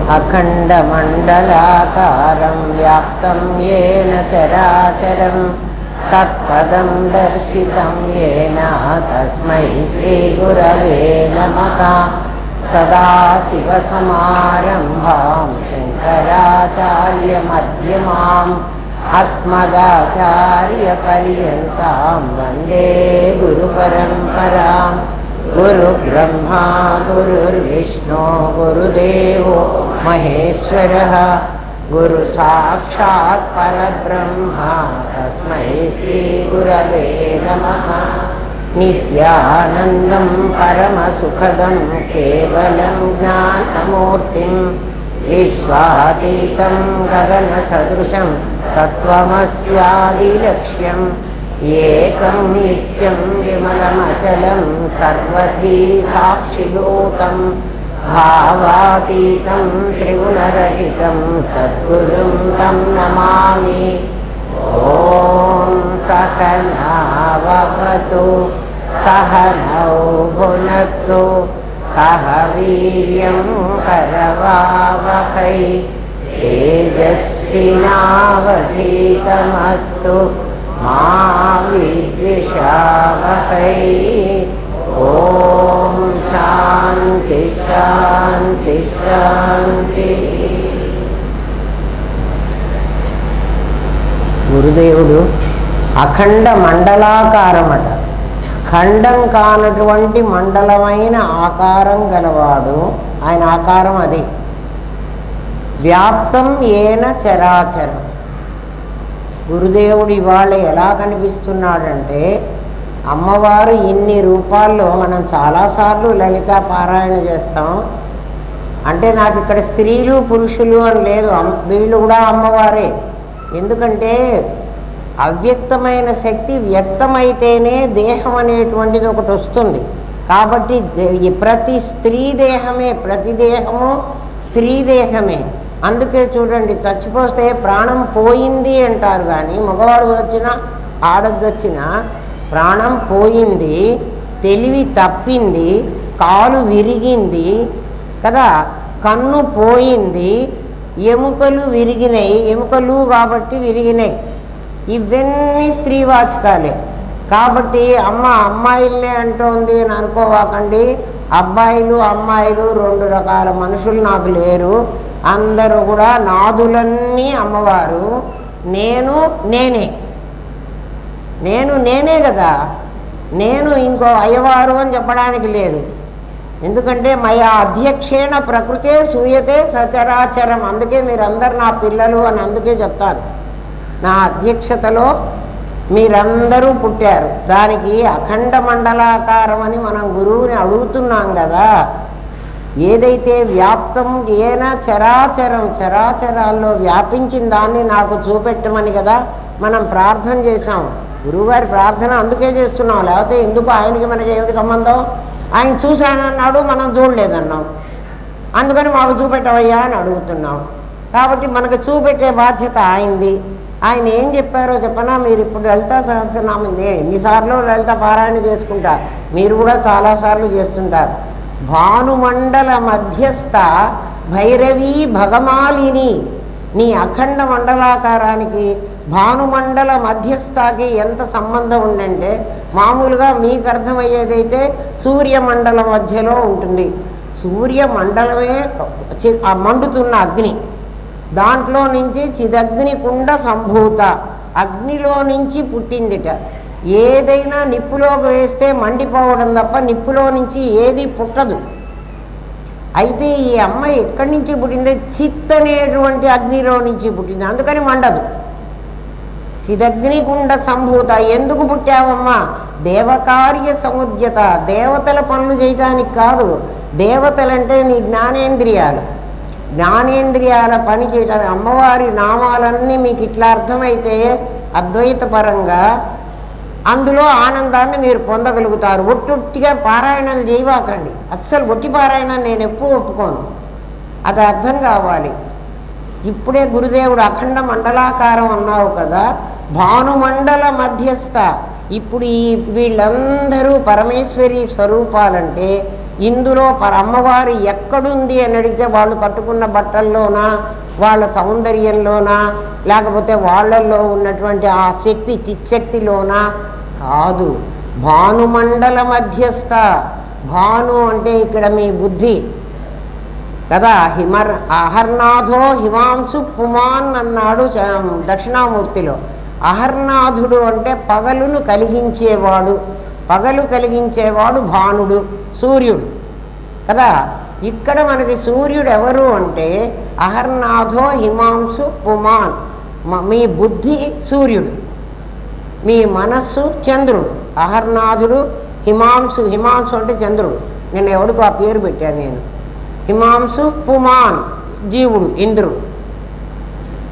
अखण्डमण्डलाकारं व्याप्तं येन चराचरं तत्पदं दर्शितं येन तस्मै श्रीगुरवे नमः। सदाशिवसमारम्भां शङ्कराचार्यमध्यमाम् अस्मदाचार्यपर्यन्तां वन्दे गुरुपरम्परां। गुरुब्रह्मा गुरुर्विष्णु गुरुदेवो महेश्वरः गुरुसाक्षात् परब्रह्म तस्मै श्रीगुरवे नमः। नित्यानन्दं परमसुखदं केवलं ज्ञानमूर्तिं विश्वातीतं गगनसदृशं तत्त्वमस्यादिलक्ष्यम् एकं नित्यं विमलमचलं सर्वधी साक्षिभूतं भावातीतं त्रिगुणरहितं सद्गुरुं तं नमामि। ॐ सहनावतु सहनौ भुनक्तु सह वीर्यं करवावहै तेजस्विनावधीतमस्तु मा विद्विषावहै। ओम शांति शांति शांति। గురుదేవుడు అఖండ మండలాకారమట, ఖండం కానటువంటి మండలమైన ఆకారం గలవాడు. ఆయన ఆకారం అది. వ్యాప్తం ఏన చరాచరం. గురుదేవుడు ఇవాళ ఎలా కనిపిస్తున్నాడంటే, అమ్మవారు ఇన్ని రూపాల్లో మనం చాలాసార్లు లలిత పారాయణ చేస్తాం. అంటే నాకు ఇక్కడ స్త్రీలు పురుషులు అని లేదు, వీళ్ళు కూడా అమ్మవారే. ఎందుకంటే అవ్యక్తమైన శక్తి వ్యక్తమైతేనే దేహం అనేటువంటిది ఒకటి వస్తుంది. కాబట్టి ప్రతి స్త్రీ దేహమే, ప్రతి దేహము స్త్రీ దేహమే. అందుకే చూడండి, చచ్చిపోతే ప్రాణం పోయింది అంటారు, కానీ మగవాడు వచ్చినా ఆడది వచ్చినా ప్రాణం పోయింది, తెలివి తప్పింది, కాలు విరిగింది కదా, కన్ను పోయింది, ఎముకలు విరిగినాయి, ఎముకలు కాబట్టి విరిగినాయి. ఇవన్నీ స్త్రీవాచకాలే. కాబట్టి అమ్మాయిలనే అంటోంది అని అనుకోవాకండి. అబ్బాయిలు అమ్మాయిలు రెండు రకాల మనుషులు నాకు లేరు. అందరూ కూడా నాదులన్నీ అమ్మవారు. నేనే కదా. నేను ఇంకో అయ్యవారు అని చెప్పడానికి లేదు. ఎందుకంటే మయా అధ్యక్షేణ ప్రకృతే సూయతే సచరాచరం. అందుకే మీరందరు నా పిల్లలు అని అందుకే చెప్తాను. నా అధ్యక్షతలో మీరందరూ పుట్టారు. దానికి అఖండ మండలాకారం అని మనం గురువుని అడుగుతున్నాం కదా. ఏదైతే వ్యాప్తం ఏన చరాచరం, చరాచరాల్లో వ్యాపించిన దాన్ని నాకు చూపెట్టమని కదా మనం ప్రార్థన చేశాం. గురువుగారి ప్రార్థన అందుకే చేస్తున్నాం, లేకపోతే ఎందుకు ఆయనకి మనకి ఏమిటి సంబంధం? ఆయన చూశానన్నాడు, మనం చూడలేదన్నాం, అందుకని మాకు చూపెట్టవయ్యా అని అడుగుతున్నాం. కాబట్టి మనకు చూపెట్టే బాధ్యత ఆయనది. ఆయన ఏం చెప్పారో చెప్పనా? మీరు ఇప్పుడు లలితా సహస్రనామం నేను ఎన్నిసార్లు లలిత పారాయణ చేసుకుంటా, మీరు కూడా చాలాసార్లు చేస్తుంటారు. భానుమండల మధ్యస్థ భైరవీ భగమాలిని. నీ అఖండ మండలాకారానికి భానుమండల మధ్యస్థకి ఎంత సంబంధం ఉందంటే, మామూలుగా మీకు అర్థమయ్యేదైతే సూర్యమండల మధ్యలో ఉంటుంది. సూర్యమండలమే ఆ మండుతున్న అగ్ని, దాంట్లో నుంచి చిదగ్ని కుండ సంభూత, అగ్నిలో నుంచి పుట్టిందిట. ఏదైనా నిప్పులోకి వేస్తే మండిపోవడం తప్ప నిప్పులో నుంచి ఏది పుట్టదు. అయితే ఈ అమ్మాయి ఎక్కడి నుంచి పుట్టింది? చిత్ అనేటువంటి అగ్నిలో నుంచి పుట్టింది, అందుకని మండదు. చిదగ్నికుండ సంభూత. ఎందుకు పుట్టావమ్మా? దేవకార్య సముద్యత. దేవతల పనులు చేయటానికి కాదు. దేవతలంటే నీ జ్ఞానేంద్రియాలు, జ్ఞానేంద్రియాల పని చేయటానికి. అమ్మవారి నామాలన్నీ మీకు ఇట్లా అర్థమైతే అద్వైతపరంగా అందులో ఆనందాన్ని మీరు పొందగలుగుతారు. ఒట్టొట్టిగా పారాయణలు చేయవాకండి. అస్సలు ఒట్టి పారాయణ నేను ఎప్పుడూ ఒప్పుకోను. అది అర్థం కావాలి. ఇప్పుడే గురుదేవుడు అఖండ మండలాకారం అన్నావు కదా, భానుమండల మధ్యస్థ. ఇప్పుడు వీళ్ళందరూ పరమేశ్వరి స్వరూపాలంటే ఇందులో అమ్మవారు ఎక్కడుంది అని అడిగితే వాళ్ళు కట్టుకున్న బట్టల్లోనా, వాళ్ళ సౌందర్యంలోనా, లేకపోతే వాళ్ళల్లో ఉన్నటువంటి ఆ శక్తి చిచ్చక్తిలోనా? కాదు. భానుమండల మధ్యస్థ. భాను అంటే ఇక్కడ మీ బుద్ధి కదా. అహర్నాథో హిమాంశు పుమాన్ అన్నాడు దక్షిణామూర్తిలో. అహర్నాథుడు అంటే పగలును కలిగించేవాడు. పగలు కలిగించేవాడు భానుడు, సూర్యుడు కదా. ఇక్కడ మనకి సూర్యుడు ఎవరు అంటే అహర్నాథో హిమాంశు పుమాన్. మీ బుద్ధి సూర్యుడు, మీ మనస్సు చంద్రుడు. అహర్నాథుడు, హిమాంశు. హిమాంశు అంటే చంద్రుడు. నేను ఎవడికి ఆ పేరు పెట్టాను నేను. హిమాంశు పుమాన్ జీవుడు, ఇంద్రుడు.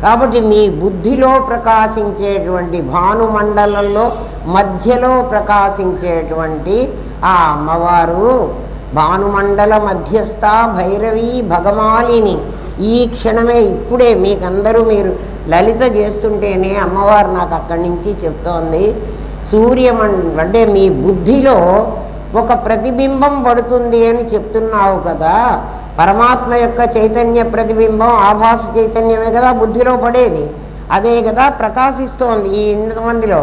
కాబట్టి మీ బుద్ధిలో ప్రకాశించేటువంటి భానుమండలంలో మధ్యలో ప్రకాశించేటువంటి ఆ అమ్మవారు భానుమండల మధ్యస్థ భైరవి భగమాలిని. ఈ క్షణమే ఇప్పుడే మీకందరూ మీరు లలిత చేస్తుంటేనే అమ్మవారు నాకు అక్కడి నుంచి చెప్తోంది. అంటే మీ బుద్ధిలో ఒక ప్రతిబింబం పడుతుంది అని చెప్తున్నావు కదా. పరమాత్మ యొక్క చైతన్య ప్రతిబింబం ఆభాస చైతన్యమే కదా బుద్ధిలో పడేది. అదే కదా ప్రకాశిస్తోంది ఈ ఇంతమందిలో.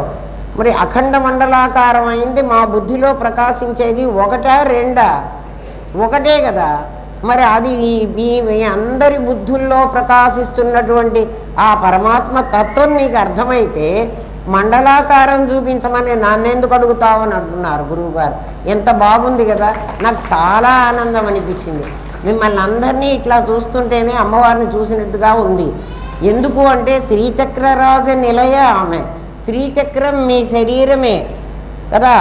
మరి అఖండ మండలాకారం అయింది మా బుద్ధిలో ప్రకాశించేది ఒకటా రెండా? ఒకటే కదా. మరి అది మీ అందరి బుద్ధుల్లో ప్రకాశిస్తున్నటువంటి ఆ పరమాత్మ తత్వం నీకు అర్థమైతే మండలాకారం చూపించమని నన్నెందుకు అడుగుతావు అని అంటున్నారు గురువుగారు. ఎంత బాగుంది కదా. నాకు చాలా ఆనందం అనిపించింది. మిమ్మల్ని అందరినీ ఇట్లా చూస్తుంటేనే అమ్మవారిని చూసినట్టుగా ఉంది. ఎందుకు అంటే శ్రీచక్రరాజ నిలయ ఆమె. శ్రీచక్రం మీ శరీరమే కదా.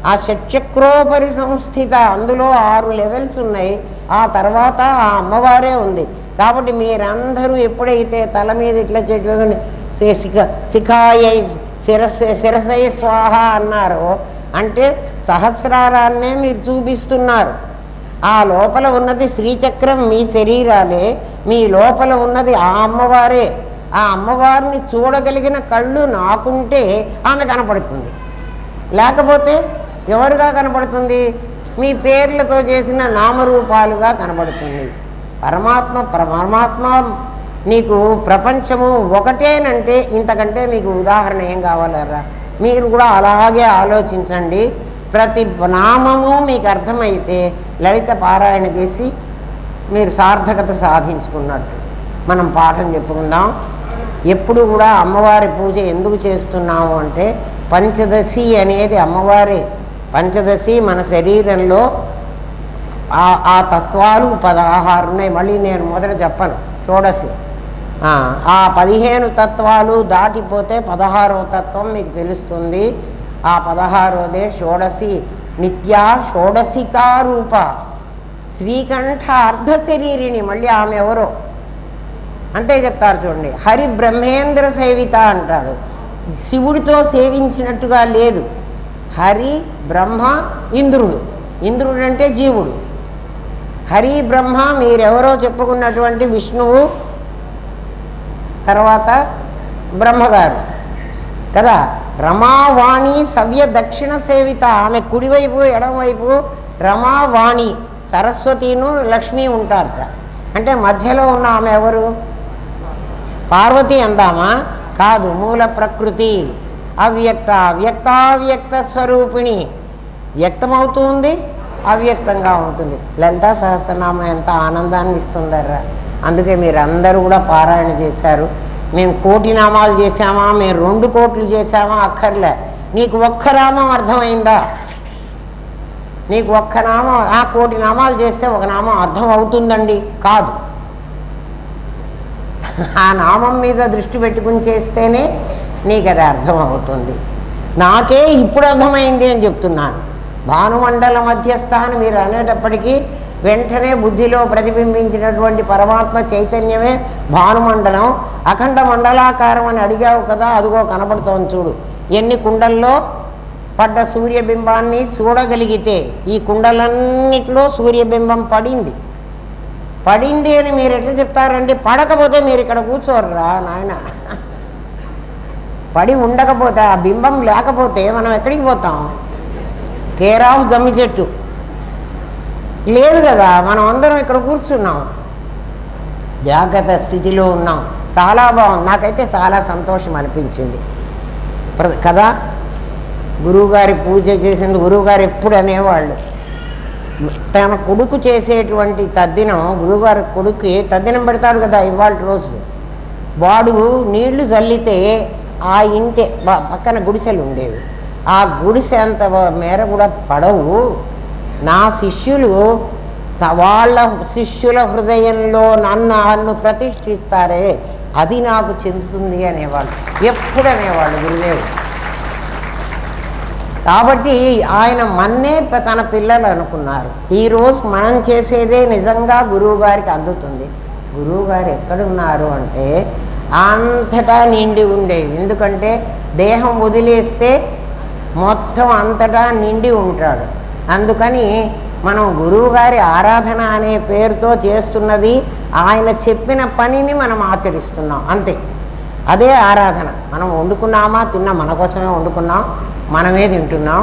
ఆ షట్చక్రోపరి సంస్థిత. అందులో 6 లెవెల్స్ ఉన్నాయి. ఆ తర్వాత ఆ అమ్మవారే ఉంది. కాబట్టి మీరందరూ ఎప్పుడైతే తల మీద ఇట్లా చెట్టు శిఖాయ శిరసయ స్వాహ అన్నారో అంటే సహస్రారాన్నే మీరు చూపిస్తున్నారు. ఆ లోపల ఉన్నది శ్రీచక్రం మీ శరీరాలే. మీ లోపల ఉన్నది ఆ అమ్మవారే. ఆ అమ్మవారిని చూడగలిగిన కళ్ళు నాకుంటే ఆమె కనపడుతుంది. లేకపోతే ఎవరుగా కనపడుతుంది? మీ పేర్లతో చేసిన నామరూపాలుగా కనబడుతుంది. పరమాత్మ నీకు ప్రపంచము ఒకటేనంటే ఇంతకంటే మీకు ఉదాహరణ ఏం కావాలరా? మీరు కూడా అలాగే ఆలోచించండి. ప్రతి నామము మీకు అర్థమైతే లలిత పారాయణ చేసి మీరు సార్థకత సాధించుకున్నట్టు. మనం పాఠం చెప్పుకుందాం. ఎప్పుడు కూడా అమ్మవారి పూజ ఎందుకు చేస్తున్నాము అంటే పంచదశి అనేది అమ్మవారే. పంచదశి మన శరీరంలో ఆ తత్వాలు 16 ఉన్నాయి. మళ్ళీ నేను మొదట చెప్పను. షోడశి ఆ 15 తత్వాలు దాటిపోతే 16వ తత్వం మీకు తెలుస్తుంది. ఆ 16వదే షోడశి. నిత్యా షోడశికా రూప శ్రీకంఠ అర్ధశరీరిణి. మళ్ళీ ఆమె ఎవరో అంతే చెప్తారు చూడండి. హరి బ్రహ్మేంద్ర సేవిత అంటాడు. శివుడితో సేవించినట్టుగా లేదు. హరి బ్రహ్మ ఇంద్రుడు. ఇంద్రుడు అంటే జీవుడు. హరి బ్రహ్మ మీరెవరో చెప్పుకున్నటువంటి విష్ణువు, తర్వాత బ్రహ్మగారు కదా. రమావాణి సవ్య దక్షిణ సేవిత. ఆమె కుడివైపు ఎడమవైపు రమావాణి సరస్వతిను లక్ష్మి ఉంటారట. అంటే మధ్యలో ఉన్న ఆమె ఎవరు? పార్వతి అందామా? కాదు, మూల ప్రకృతి. వ్యక్త స్వరూపిణి. వ్యక్తమవుతుంది, అవ్యక్తంగా ఉంటుంది. లలితా సహస్రనామం ఎంత ఆనందాన్ని ఇస్తుందర్రా. అందుకే మీరు అందరూ కూడా పారాయణ చేశారు. మేము 1 కోటి నామాలు చేశామా, మేము 2 కోట్లు చేశామా అక్కర్లే. నీకు ఒక్క నామం అర్థమైందా? నీకు ఒక్క నామం, 1 కోటి నామాలు చేస్తే ఒక నామం అర్థం అవుతుందండి? కాదు. ఆ నామం మీద దృష్టి పెట్టుకుని చేస్తేనే నీకు అది అర్థం అవుతుంది. నాకే ఇప్పుడు అర్థమైంది అని చెప్తున్నాను. భానుమండల మధ్యస్థ అని మీరు అనేటప్పటికీ వెంటనే బుద్ధిలో ప్రతిబింబించినటువంటి పరమాత్మ చైతన్యమే భానుమండలం. అఖండ మండలాకారం అని అడిగావు కదా, అదిగో కనపడుతోంది చూడు. ఎన్ని కుండల్లో పడ్డ సూర్యబింబాన్ని చూడగలిగితే ఈ కుండలన్నిట్లో సూర్యబింబం పడింది అని మీరు ఎట్లా చెప్తారండి? పడకపోతే మీరు ఇక్కడ కూర్చోర్రా నాయన. పడి ఉండకపోతే, ఆ బింబం లేకపోతే మనం ఎక్కడికి పోతాం? కేర్ ఆఫ్ జమ్మి చెట్టు లేదు కదా. మనం అందరం ఇక్కడ కూర్చున్నాం, జాగ్రత్త స్థితిలో ఉన్నాం. చాలా బాగుంది, నాకైతే చాలా సంతోషం అనిపించింది కదా. గురువుగారి పూజ చేసింది గురువుగారు ఎప్పుడు అనేవాళ్ళు, తన కొడుకు చేసేటువంటి తద్దినం, గురువుగారి కొడుకు తద్దినం పెడతాడు కదా ఇవాళ రోజు, వాడు నీళ్లు చల్లితే ఆ ఇంటి పక్కన గుడిసెలు ఉండేవి, ఆ గుడిసె అంత మేర కూడా పడవు. నా శిష్యులు వాళ్ళ శిష్యుల హృదయంలో నన్ను ప్రతిష్ఠిస్తారే, అది నాకు చెందుతుంది అనేవాళ్ళు, ఎప్పుడు అనేవాళ్ళు గురుదేవుడు. కాబట్టి ఆయన మన్నే తన పిల్లలు అనుకున్నారు. ఈరోజు మనం చేసేదే నిజంగా గురువుగారికి అందుతుంది. గురువుగారు ఎక్కడున్నారు అంటే అంతటా నిండి ఉండేది. ఎందుకంటే దేహం వదిలేస్తే మొత్తం అంతటా నిండి ఉంటాడు. అందుకని మనం గురువుగారి ఆరాధన అనే పేరుతో చేస్తున్నది ఆయన చెప్పిన పనిని మనం ఆచరిస్తున్నాం, అంతే. అదే ఆరాధన. మనం వండుకున్నామా, తిన్నాం, మన కోసమే వండుకున్నాం, మనమే తింటున్నాం,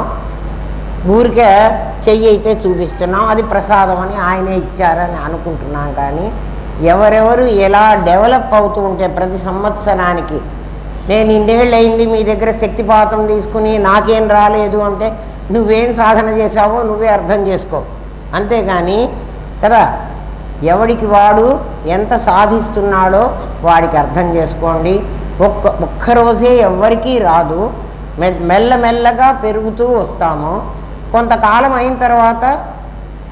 ఊరికే చెయ్యి అయితే చూపిస్తున్నాం, అది ప్రసాదం అని ఆయనే ఇచ్చారని అనుకుంటున్నాం. కానీ ఎవరెవరు ఎలా డెవలప్ అవుతూ ఉంటే ప్రతి సంవత్సరానికి, నేను ఇన్నేళ్ళు అయింది మీ దగ్గర శక్తిపాతం తీసుకుని నాకేం రాలేదు అంటే నువ్వేం సాధన చేశావో నువ్వే అర్థం చేసుకో, అంతేగాని కదా. ఎవడికి వాడు ఎంత సాధిస్తున్నాడో వాడికి అర్థం చేసుకోండి. ఒక్కరోజే ఎవ్వరికీ రాదు, మెల్లమెల్లగా పెరుగుతూ వస్తాము. కొంతకాలం అయిన తర్వాత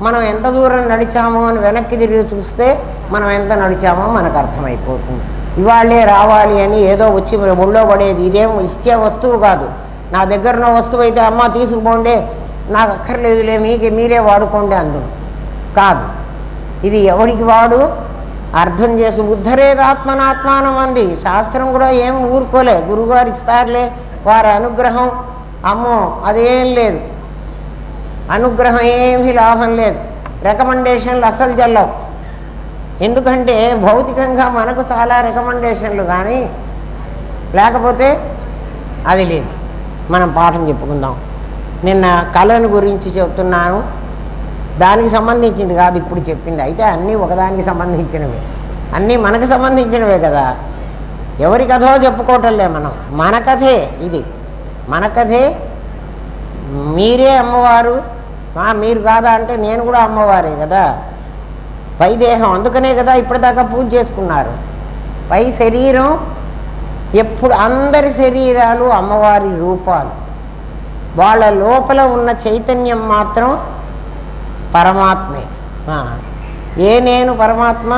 మనం ఎంత దూరం నడిచామో అని వెనక్కి తిరిగి చూస్తే మనం ఎంత నడిచామో మనకు అర్థమైపోతుంది. ఇవాళ్ళే రావాలి అని ఏదో వచ్చి ఒళ్ళో పడేది ఇదేం ఇచ్చే వస్తువు కాదు. నా దగ్గర ఉన్న వస్తువు అయితే అమ్మ తీసుకుపోండి, నాకు అక్కర్లేదులే, మీరే వాడుకోండి అందును కాదు. ఇది ఎవడికి వాడు అర్థం చేసుకుని ఉద్ధరేదాత్మనాత్మానం అంది శాస్త్రం కూడా. ఏం ఊరుకోలే, గురువుగారు ఇస్తారులే, వారి అనుగ్రహం అమ్మో అదేం లేదు, అనుగ్రహం ఏమీ లాభం లేదు, రికమెండేషన్లు అసలు జల్లవు. ఎందుకంటే భౌతికంగా మనకు చాలా రికమెండేషన్లు, కానీ లేకపోతే అది లేదు. మనం పాఠం చెప్పుకుందాం. నిన్న కళను గురించి చెప్తున్నాను, దానికి సంబంధించింది కాదు ఇప్పుడు చెప్పింది. అయితే అన్నీ ఒకదానికి సంబంధించినవే, అన్నీ మనకు సంబంధించినవే కదా. ఎవరి కథో చెప్పుకోవటంలే మనం, మన కథే ఇది, మన కథే. మీరే అమ్మవారు, మీరు కాదా అంటే నేను కూడా అమ్మవారే కదా. పై దేహం, అందుకనే కదా ఇప్పటిదాకా పూజ చేసుకున్నారు. పై శరీరం ఎప్పుడు, అందరి శరీరాలు అమ్మవారి రూపాలు, వాళ్ళ లోపల ఉన్న చైతన్యం మాత్రం పరమాత్మే. నేను పరమాత్మ,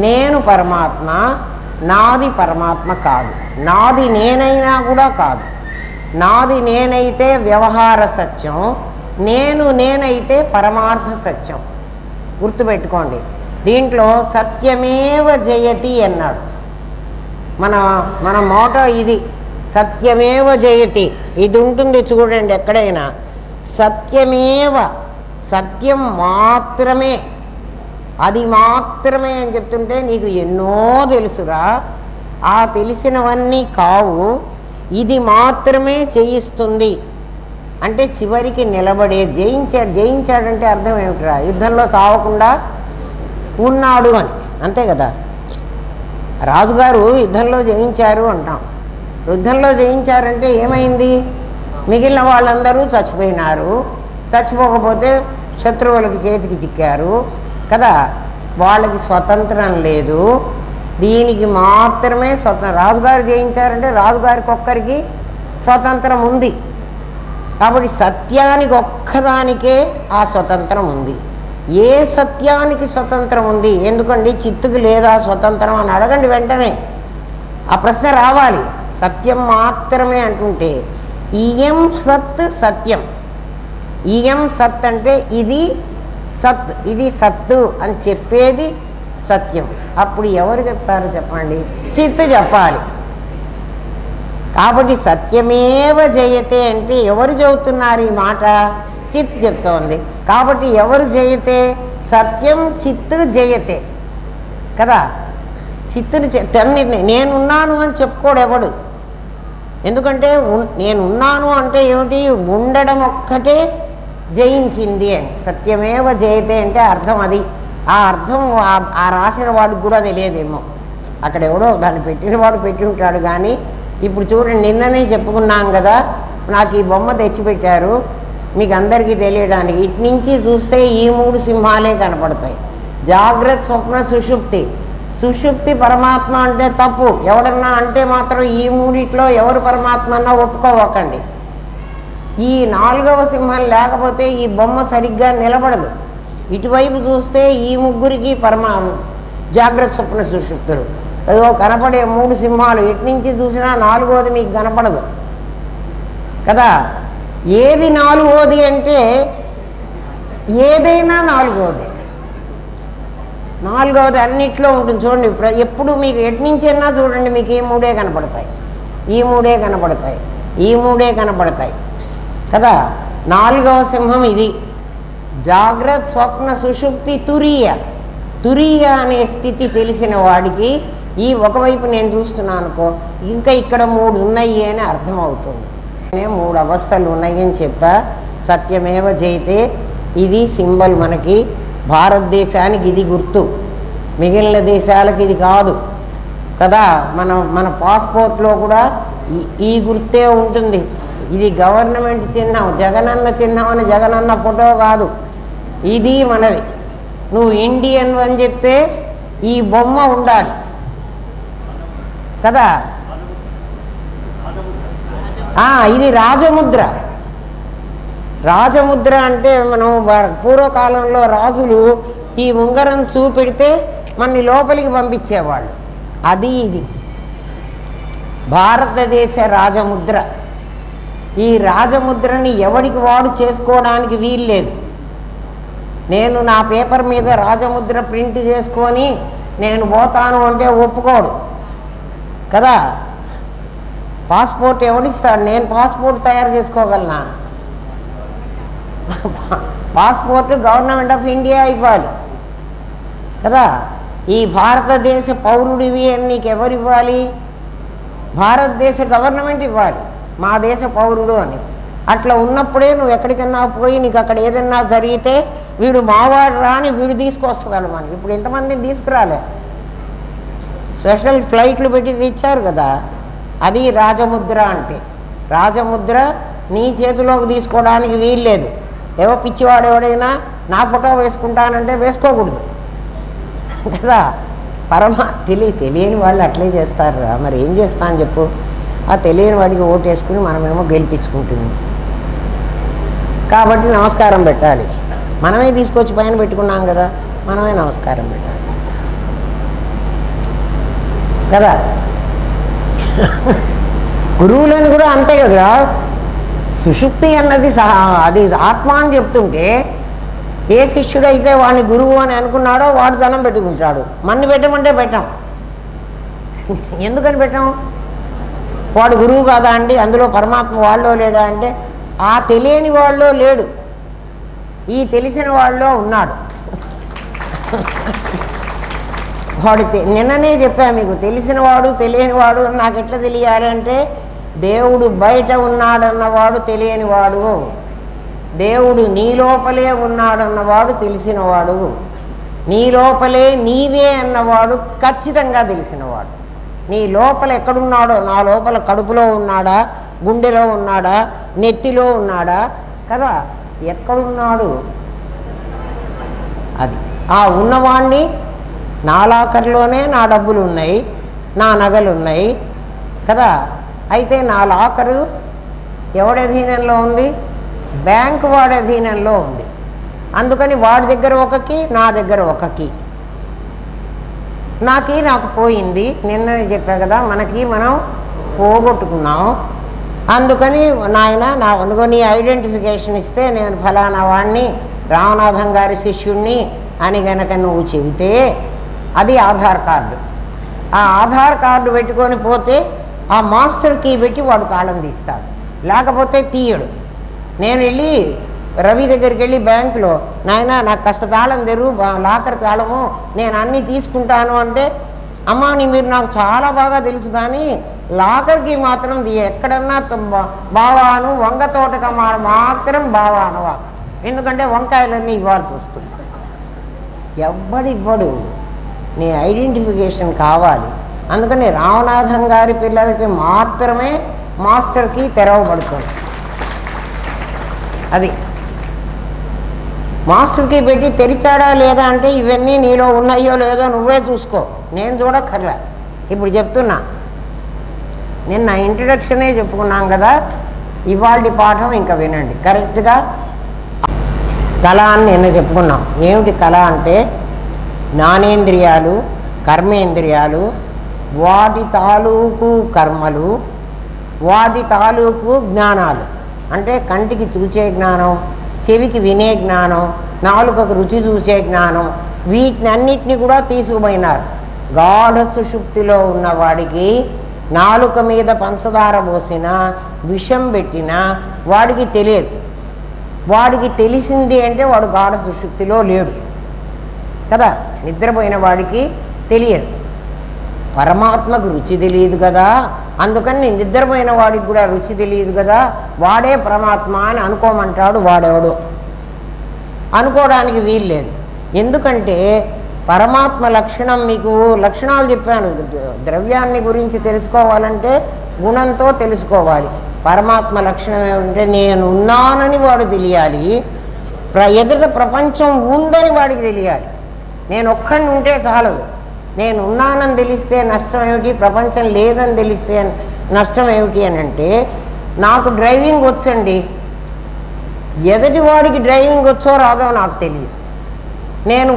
నేను పరమాత్మ, నాది పరమాత్మ కాదు, నాది నేనైనా కూడా కాదు. నాది నేనైతే వ్యవహార సత్యం, నేనైతే పరమార్థ సత్యం. గుర్తుపెట్టుకోండి. దీంట్లో సత్యమేవ జయతి అన్నాడు. మన మోటో ఇది, సత్యమేవ జయతి. ఇది ఉంటుంది చూడండి ఎక్కడైనా, సత్యమేవ, సత్యం మాత్రమే, అది మాత్రమే అని చెప్తుంటే నీకు ఎన్నో తెలుసురా, ఆ తెలిసినవన్నీ కావు, ఇది మాత్రమే చేయిస్తుంది అంటే చివరికి నిలబడే. జయించాడంటే అర్థం ఏమిట్రా, యుద్ధంలో సావకుండా ఉన్నాడు అని, అంతే కదా. రాజుగారు యుద్ధంలో జయించారు అంటాం. యుద్ధంలో జయించారంటే ఏమైంది, మిగిలిన వాళ్ళందరూ చచ్చిపోయినారు, చచ్చిపోకపోతే శత్రువులకి చేతికి చిక్కారు కదా, వాళ్ళకి స్వతంత్రం లేదు. దీనికి మాత్రమే రాజుగారు జయించారంటే రాజుగారికి ఒక్కరికి స్వతంత్రం ఉంది. కాబట్టి సత్యానికి ఒక్కదానికే ఆ స్వతంత్రం ఉంది. ఏ సత్యానికి స్వతంత్రం ఉంది? ఎందుకండి చిత్తుకు లేదా స్వతంత్రం అని అడగండి వెంటనే, ఆ ప్రశ్న రావాలి. సత్యం మాత్రమే అంటుంటే ఇయం సత్ సత్యం, ఇయం సత్ అంటే ఇది సత్, ఇది సత్తు అని చెప్పేది సత్యం. అప్పుడు ఎవరు చెప్తారు చెప్పండి? చిత్తు చెప్పాలి. కాబట్టి సత్యమేవ జయతే అంటే ఎవరు చెబుతున్నారు ఈ మాట? చిత్ చెప్తోంది. కాబట్టి ఎవరు జయతే? సత్యం చిత్తు జయతే కదా. చిత్తుని నేనున్నాను అని చెప్పుకోడు ఎవడు. ఎందుకంటే నేనున్నాను అంటే ఏమిటి? ఉండడం ఒక్కటే జయించింది అని. సత్యమేవ జయతే అంటే అర్థం అది. ఆ అర్థం ఆ రాసిన వాడికి కూడా తెలియదేమో. అక్కడ ఎవడో దాన్ని పెట్టినవాడు పెట్టి ఉంటాడు. కానీ ఇప్పుడు చూడండి, నిన్ననే చెప్పుకున్నాం కదా, నాకు ఈ బొమ్మ తెచ్చిపెట్టారు మీకు అందరికీ తెలియడానికి. ఇటు నుంచి చూస్తే ఈ 3 సింహాలే కనపడతాయి. జాగ్రత్త, స్వప్న, సుషుప్తి. సుషుప్తి పరమాత్మ అంటే తప్పు. ఎవడన్నా అంటే మాత్రం ఈ 3 ఎవరు పరమాత్మ అన్నా ఒప్పుకోవకండి. ఈ 4వ సింహం లేకపోతే ఈ బొమ్మ సరిగ్గా నిలబడదు. ఇటువైపు చూస్తే ఈ 3కి జాగ్రత్త, స్వప్న, సుషుప్తులు ఏదో కనపడే 3 సింహాలు. ఇటు నుంచి చూసినా 4వది మీకు కనపడదు కదా. ఏది 4వది అంటే ఏదైనా 4వది. 4వది అన్నిట్లో ఉంటుంది. చూడండి, ఎప్పుడు మీకు ఎటు నుంచి అయినా చూడండి, మీకు ఈ 3 కనపడతాయి, ఈ 3 కనపడతాయి, ఈ 3 కనపడతాయి కదా. 4వ సింహం ఇది. జాగ్రత్త, స్వప్న, సుషుప్తి, తురీయ. తురీయ అనే స్థితి తెలిసిన వాడికి ఈ ఒకవైపు నేను చూస్తున్నాను అనుకో, ఇంకా ఇక్కడ 3 ఉన్నాయి అని అర్థమవుతుంది. 3 అవస్థలు ఉన్నాయని చెప్పా. సత్యమేవ జయతే ఇది సింబల్. మనకి భారతదేశానికి ఇది గుర్తు, మిగిలిన దేశాలకు ఇది కాదు కదా. మన పాస్పోర్ట్లో కూడా ఈ గుర్తే ఉంటుంది. ఇది గవర్నమెంట్ చిహ్నం, జగనన్న చిహ్నం అని జగనన్న ఫోటో కాదు, ఇది మనది. నువ్వు ఇండియన్ అని చెప్తే ఈ బొమ్మ ఉండాలి కదా. ఇది రాజముద్ర. రాజముద్ర అంటే మనం పూర్వకాలంలో రాజులు ఈ ఉంగరం చూపెడితే మనని లోపలికి పంపించేవాళ్ళు. అది ఇది భారతదేశ రాజముద్ర. ఈ రాజముద్రని ఎవడికి వాడు చేసుకోవడానికి వీల్లేదు. నేను నా పేపర్ మీద రాజముద్ర ప్రింట్ చేసుకొని నేను పోతాను అంటే ఒప్పుకోడు కదా. పాస్పోర్ట్ ఎవడిస్తాడు? నేను పాస్పోర్ట్ తయారు చేసుకోగలనా? పాస్పోర్ట్ గవర్నమెంట్ ఆఫ్ ఇండియా ఇవ్వాలి కదా. ఈ భారతదేశ పౌరుడివి అని నీకు ఎవరు ఇవ్వాలి? భారతదేశ గవర్నమెంట్ ఇవ్వాలి, మా దేశ పౌరుడు అని. అట్లా ఉన్నప్పుడే నువ్వు ఎక్కడికన్నా పోయి నీకు అక్కడ ఏదన్నా జరిగితే వీడు మావాడు రాని వీడు తీసుకొస్తాడు. మనకి ఇప్పుడు ఎంతమందిని తీసుకురాలే, స్పెషల్ ఫ్లైట్లు పెట్టి తెచ్చారు కదా. అది రాజముద్ర అంటే. రాజముద్ర నీ చేతిలోకి తీసుకోవడానికి వీల్లేదు. ఏవో పిచ్చివాడు ఎవడైనా నా ఫోటో వేసుకుంటానంటే వేసుకోకూడదు కదా. తెలియని వాళ్ళు అట్లే చేస్తారురా. మరి ఏం చేస్తాను చెప్పు. ఆ తెలియని వాడికి ఓటు వేసుకుని మనమేమో గెలిపించుకుంటున్నాం కాబట్టి నమస్కారం పెట్టాలి. మనమే తీసుకొచ్చి పైన పెట్టుకున్నాం కదా, మనమే నమస్కారం పెట్టాలి కదా. గురువులను కూడా అంతే కదరా. సుషుప్తి అన్నది అది ఆత్మ అని చెప్తుంటే ఏ శిష్యుడైతే వాడిని గురువు అని అనుకున్నాడో వాడు ధనం పెట్టుకుంటాడు. మన్ని పెట్టమంటే పెట్టాం. ఎందుకని పెట్టాం? వాడు గురువు కాదా అండి, అందులో పరమాత్మ వాళ్ళలో లేడా అంటే ఆ తెలియని వాళ్ళలో లేడు, ఈ తెలిసిన వాళ్ళలో ఉన్నాడు. వాడు నిన్ననే చెప్పా మీకు, తెలిసినవాడు తెలియనివాడు నాకు ఎట్లా తెలియాలంటే దేవుడు బయట ఉన్నాడన్నవాడు తెలియనివాడు, దేవుడు నీ లోపలే ఉన్నాడన్నవాడు తెలిసినవాడు, నీ లోపలే నీవే అన్నవాడు ఖచ్చితంగా తెలిసినవాడు. నీ లోపల ఎక్కడున్నాడో, నా లోపల కడుపులో ఉన్నాడా, గుండెలో ఉన్నాడా, నెత్తిలో ఉన్నాడా కదా, ఎక్కడున్నాడు అది. ఆ ఉన్నవాణ్ణి నా లాకర్లోనే నా డబ్బులు ఉన్నాయి, నా నగలు ఉన్నాయి కదా. అయితే నా లాకరు ఎవడి అధీనంలో ఉంది? బ్యాంకు వాడి అధీనంలో ఉంది. అందుకని వాడి దగ్గర ఒకకి, నా దగ్గర ఒకకి. నాకు పోయింది, నిన్ననే చెప్పా కదా, మనం పోగొట్టుకున్నాం. అందుకని నాయన నీ ఐడెంటిఫికేషన్ ఇస్తే నేను ఫలానా వాడిని రామనాథం గారి శిష్యుణ్ణి అని గనక నువ్వు చెబితే అది ఆధార్ కార్డు. ఆ ఆధార్ కార్డు పెట్టుకొని పోతే ఆ మాస్టర్ కీ పెట్టి వాడు తాళం తీస్తాడు, లేకపోతే తీయడు. నేను వెళ్ళి రవి దగ్గరికి వెళ్ళి బ్యాంకులో, నాయన నాకు కాస్త తాళం తెరువు, లాకర్ తాళము, నేను అన్నీ తీసుకుంటాను అంటే, అమ్మా మీరు నాకు చాలా బాగా తెలుసు కానీ లాకర్కి మాత్రం ఎక్కడన్నా బావాను వంగ తోటక మాత్రం బావా అనవా ఎందుకంటే వంకాయలన్నీ ఇవ్వాల్సి వస్తుంది. ఇవ్వడు. నీ ఐడెంటిఫికేషన్ కావాలి. అందుకని రామనాథం గారి పిల్లలకి మాత్రమే మాస్టర్కి తెరవబడుతుంది. అది మాస్టర్కి పెట్టి తెరిచాడా లేదా అంటే ఇవన్నీ నీలో ఉన్నాయో లేదో నువ్వే చూసుకో, నేను చూడక్కర్లా. ఇప్పుడు చెప్తున్నా, నేను నా ఇంట్రడక్షనే చెప్పుకున్నాం కదా, ఇవాళ పాఠం ఇంకా వినండి కరెక్ట్గా. కళ అని నిన్న చెప్పుకున్నాం. ఏమిటి కళ అంటే జ్ఞానేంద్రియాలు, కర్మేంద్రియాలు, వాటి తాలూకు కర్మలు, వాటి తాలూకు జ్ఞానాలు. అంటే కంటికి చూచే జ్ఞానం, చెవికి వినే జ్ఞానం, నాలుకకు రుచి చూసే జ్ఞానం, వీటినన్నిటినీ కూడా తీసుకుపోయినారు. గాఢ సుషుప్తిలో ఉన్నవాడికి నాలుక మీద పంచదార పోసినా విషం పెట్టినా వాడికి తెలియదు. వాడికి తెలిసింది అంటే వాడు గాఢ సుషుప్తిలో లేడు కదా. నిద్రపోయిన వాడికి తెలియదు. పరమాత్మకు రుచి తెలియదు కదా, అందుకని నిద్రపోయిన వాడికి కూడా రుచి తెలియదు కదా, వాడే పరమాత్మ అని అనుకోమంటాడు. వాడెవడు అనుకోవడానికి వీల్లేదు. ఎందుకంటే పరమాత్మ లక్షణం, మీకు లక్షణాలు చెప్పాను. ద్రవ్యాన్ని గురించి తెలుసుకోవాలంటే గుణంతో తెలుసుకోవాలి. పరమాత్మ లక్షణం ఏమంటే నేను ఉన్నానని వాడు తెలియాలి, ఎదుట ప్రపంచం ఉందని వాడికి తెలియాలి. నేను ఒక్కడిని ఉంటే చాలదు. నేను ఉన్నానని తెలిస్తే నష్టం ఏమిటి, ప్రపంచం లేదని తెలిస్తే నష్టం ఏమిటి అని అంటే, నాకు డ్రైవింగ్ వచ్చండి, ఎదుటి వాడికి డ్రైవింగ్ వచ్చో రాదో నాకు తెలియదు. నేను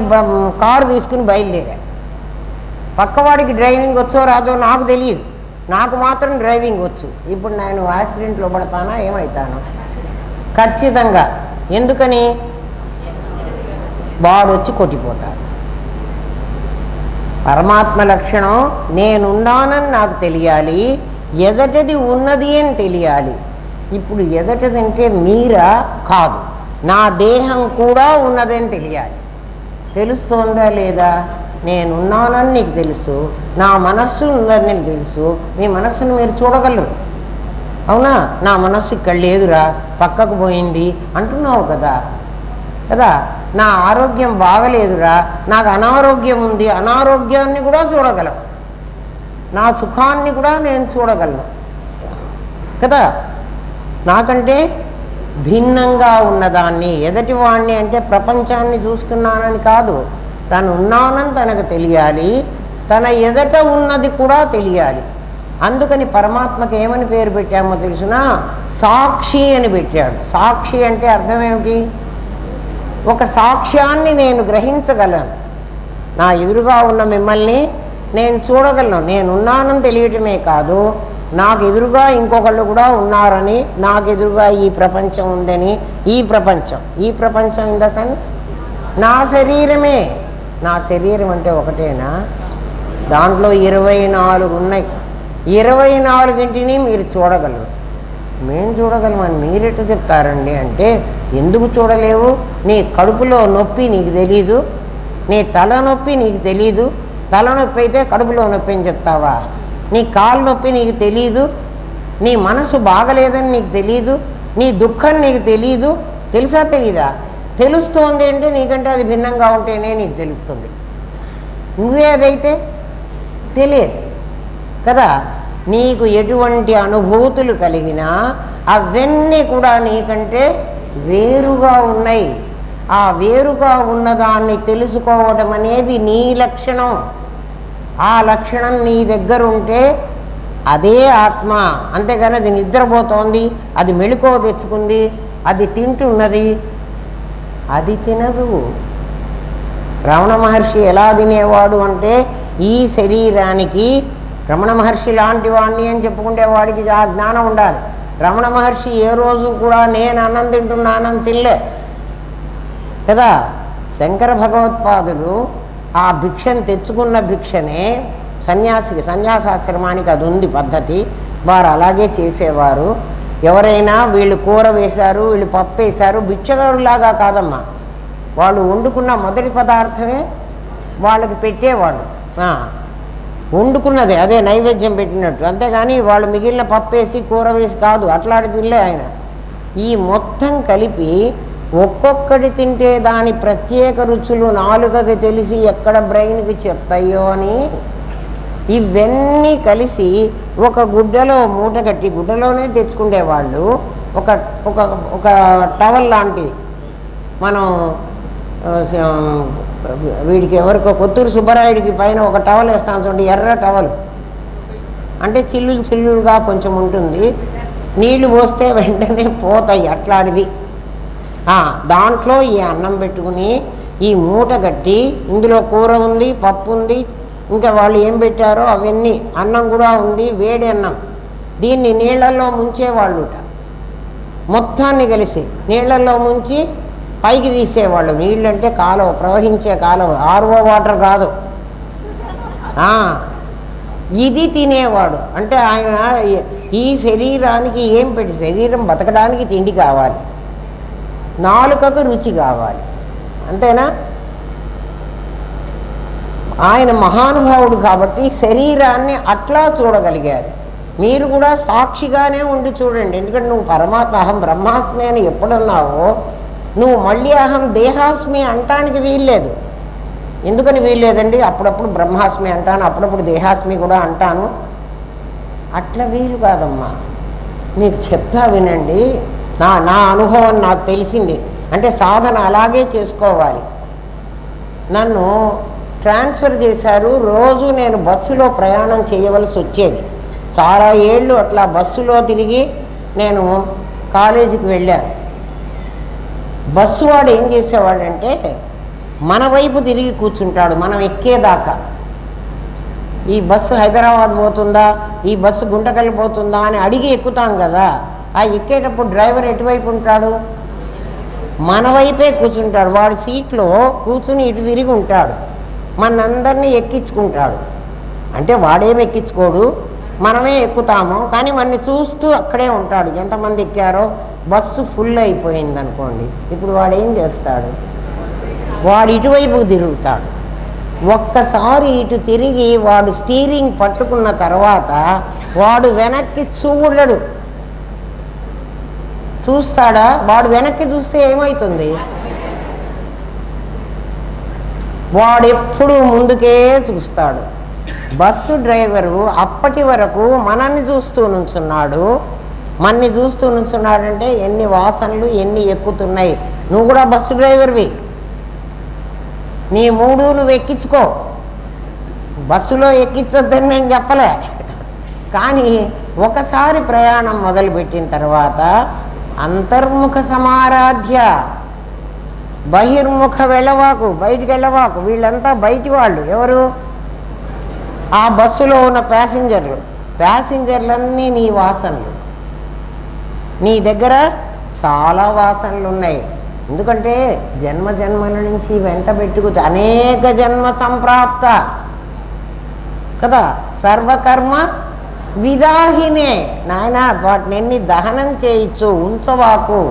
కారు తీసుకుని బయలుదేరా, పక్కవాడికి డ్రైవింగ్ వచ్చో రాదో నాకు తెలియదు, నాకు మాత్రం డ్రైవింగ్ వచ్చు. ఇప్పుడు నేను యాక్సిడెంట్లో పడతానా, ఏమవుతాను? ఖచ్చితంగా. ఎందుకని? వాడు వచ్చి కొట్టిపోతాడు. పరమాత్మ లక్షణం నేనున్నానని నాకు తెలియాలి, ఎదటది ఉన్నది అని తెలియాలి. ఇప్పుడు ఎదటదంటే మీరా కాదు, నా దేహం కూడా ఉన్నదని తెలియాలి. తెలుస్తోందా లేదా? నేనున్నానని నీకు తెలుసు, నా మనస్సు ఉన్నదని నీకు తెలుసు. మీ మనస్సును మీరు చూడగలరు, అవునా? నా మనస్సు ఇక్కడ లేదురా, పక్కకు పోయింది అంటున్నావు కదా కదా. నా ఆరోగ్యం బాగలేదురా, నాకు అనారోగ్యం ఉంది, అనారోగ్యాన్ని కూడా చూడగలం. నా సుఖాన్ని కూడా నేను చూడగలను కదా. నాకంటే భిన్నంగా ఉన్నదాన్ని, ఎదటివాణ్ణి అంటే ప్రపంచాన్ని చూస్తున్నానని కాదు, తను ఉన్నానని తనకు తెలియాలి, తన ఎదట ఉన్నది కూడా తెలియాలి. అందుకని పరమాత్మకి ఏమని పేరు పెట్టామో తెలుసునా? సాక్షి అని పెట్టాడు. సాక్షి అంటే అర్థం ఏమిటి? ఒక సాక్ష్యాన్ని నేను గ్రహించగలను. నా ఎదురుగా ఉన్న మిమ్మల్ని నేను చూడగలను. నేనున్నానని తెలియటమే కాదు, నాకు ఎదురుగా ఇంకొకళ్ళు కూడా ఉన్నారని, నాకు ఎదురుగా ఈ ప్రపంచం ఉందని. ఈ ప్రపంచం ఇన్ ద సెన్స్ నా శరీరమే. నా శరీరం అంటే ఒకటేనా? దాంట్లో 24 ఉన్నాయి. 24ంటిని మీరు చూడగలరు. మేము చూడగలమని మీరెట చెప్తారండి అంటే, ఎందుకు చూడలేవు? నీ కడుపులో నొప్పి నీకు తెలీదు, నీ తలనొప్పి నీకు తెలీదు. తలనొప్పి అయితే కడుపులో నొప్పి అని చెప్తావా? నీ కాలు నొప్పి నీకు తెలీదు, నీ మనసు బాగలేదని నీకు తెలీదు, నీ దుఃఖం నీకు తెలీదు. తెలుసా తెలీదా? తెలుస్తోంది అంటే నీకంటే అది భిన్నంగా ఉంటేనే నీకు తెలుస్తుంది. నువ్వే అదైతే తెలియదు కదా. నీకు ఎటువంటి అనుభూతులు కలిగినా అవన్నీ కూడా నీకంటే వేరుగా ఉన్నాయి. ఆ వేరుగా ఉన్నదాన్ని తెలుసుకోవడం అనేది నీ లక్షణం. ఆ లక్షణం నీ దగ్గర ఉంటే అదే ఆత్మ. అంతేగాని అది నిద్రపోతోంది, అది మెళుకువ తెచ్చుకుంది, అది తింటున్నది, అది తినదు. రమణ మహర్షి ఎలా తినేవాడు అంటే, ఈ శరీరానికి రమణ మహర్షి లాంటి వాడిని అని చెప్పుకుంటే వాడికి ఆ జ్ఞానం ఉండాలి. రమణ మహర్షి ఏ రోజు కూడా నేను అన్నం తింటున్నానని తినలే కదా. శంకర భగవత్పాదులు ఆ భిక్షను తెచ్చుకున్న భిక్షనే సన్యాసాశ్రమానికి అది ఉంది పద్ధతి. వారు అలాగే చేసేవారు. ఎవరైనా వీళ్ళు కూర వేశారు, వీళ్ళు పప్పు వేశారు, భిక్షగారులాగా కాదమ్మా, వాళ్ళు వండుకున్న మొదటి పదార్థమే వాళ్ళకి పెట్టేవాళ్ళు. వండుకున్నదే అదే నైవేద్యం పెట్టినట్టు. అంతేగాని వాళ్ళు మిగిలిన పప్పు వేసి కూర వేసి కాదు, అట్లాంటి తినలే ఆయన. ఈ మొత్తం కలిపి ఒక్కొక్కటి తింటే దాని ప్రత్యేక రుచులు నాలుకకి తెలిసి ఎక్కడ బ్రెయిన్కి చెప్తాయో అని ఇవన్నీ కలిసి ఒక గుడ్డలో మూట కట్టి, గుడ్డలోనే తెచ్చుకునేవాళ్ళు. ఒక ఒక ఒక టవల్ లాంటిది, మనం వీడికి ఎవరికో కొత్తూరు సుబ్బరాయుడికి పైన ఒక టవల్ వేస్తాను చూడండి, ఎర్ర టవల్, అంటే చిల్లులు చిల్లులుగా కొంచెం ఉంటుంది, నీళ్లు పోస్తే వెంటనే పోతాయి అట్లాంటిది. దాంట్లో ఈ అన్నం పెట్టుకుని ఈ మూట కట్టి, ఇందులో కూర ఉంది, పప్పు ఉంది, ఇంకా వాళ్ళు ఏం పెట్టారో అవన్నీ, అన్నం కూడా ఉంది, వేడి అన్నం. దీన్ని నీళ్లలో ముంచేవాళ్ళుట, మొత్తాన్ని కలిసి నీళ్లలో ముంచి పైకి తీసేవాళ్ళు. నీళ్ళంటే కాలువ, ప్రవహించే కాలువ, ఆర్ఓ వాటర్ కాదు. ఇది తినేవాడు. అంటే ఆయన ఈ శరీరానికి ఏం పెట్టి, శరీరం బతకడానికి తిండి కావాలి, నాలుకకు రుచి కావాలి, అంతేనా? ఆయన మహానుభావుడు కాబట్టి శరీరాన్ని అట్లా చూడగలిగారు. మీరు కూడా సాక్షిగానే ఉండి చూడండి. ఎందుకంటే నువ్వు పరమాత్మ అహం బ్రహ్మాస్మి అని ఎప్పుడన్నావో నువ్వు మళ్ళీ అహం దేహాస్మి అంటానికి వీల్లేదు. ఎందుకని వీల్లేదండి? అప్పుడప్పుడు బ్రహ్మాస్మి అంటాను, అప్పుడప్పుడు దేహాస్మి కూడా అంటాను. అట్లా వీలు కాదమ్మా. మీకు చెప్తా వినండి. నా అనుభవం నాకు తెలిసింది. అంటే సాధన అలాగే చేసుకోవాలి. నన్ను ట్రాన్స్ఫర్ చేశారు. రోజు నేను బస్సులో ప్రయాణం చేయవలసి వచ్చేది. చాలా ఏళ్ళు అట్లా బస్సులో తిరిగి నేను కాలేజీకి వెళ్ళాను. బస్సు వాడు ఏం చేసేవాడంటే మన వైపు తిరిగి కూర్చుంటాడు మనం ఎక్కేదాకా. ఈ బస్సు హైదరాబాద్ పోతుందా, ఈ బస్సు గుంటకల్లి పోతుందా అని అడిగి ఎక్కుతాం కదా. ఎక్కేటప్పుడు డ్రైవర్ ఎటువైపు ఉంటాడు? మన వైపే కూర్చుంటాడు. వాడి సీట్లో కూర్చుని ఇటు తిరిగి ఉంటాడు, మనందరినీ ఎక్కించుకుంటాడు. అంటే వాడేం ఎక్కించుకోడు, మనమే ఎక్కుతాము. కానీ మనని చూస్తూ అక్కడే ఉంటాడు. ఎంతమంది ఎక్కారో. బస్సు ఫుల్ అయిపోయింది అనుకోండి, ఇప్పుడు వాడు ఏం చేస్తాడు? వాడు ఇటువైపుకు తిరుగుతాడు. ఒక్కసారి ఇటు తిరిగి వాడు స్టీరింగ్ పట్టుకున్న తర్వాత వాడు వెనక్కి చూడడు. చూస్తాడా? వాడు వెనక్కి చూస్తే ఏమవుతుంది? వాడెప్పుడు ముందుకే చూస్తాడు. బస్సు డ్రైవరు అప్పటి వరకు మనల్ని చూస్తూ నుంచున్నాడు. మన్ని చూస్తూ నుంచున్నాడంటే ఎన్ని వాసనలు ఎన్ని ఎక్కుతున్నాయి. నువ్వు కూడా బస్సు డ్రైవర్వి, నీ మూడు నువ్వు ఎక్కించుకో. బస్సులో ఎక్కించొద్దని నేను చెప్పలే, కానీ ఒకసారి ప్రయాణం మొదలుపెట్టిన తర్వాత అంతర్ముఖ సమారాధ్య, బహిర్ముఖ వెళ్ళవాకు, బయటికి వెళ్ళవాకు. వీళ్ళంతా బయటి వాళ్ళు. ఎవరు? ఆ బస్సులో ఉన్న ప్యాసింజర్లు. ప్యాసింజర్లన్నీ నీ వాసనలు. నీ దగ్గర చాలా వాసనలు ఉన్నాయి. ఎందుకంటే జన్మ జన్మల నుంచి వెంట పెట్టుకు అనేక జన్మ సంప్రాప్త కదా. సర్వకర్మ విదాహినే. నాయన వాటిని ఎన్ని దహనం చేయొచ్చు, ఉంచవాకు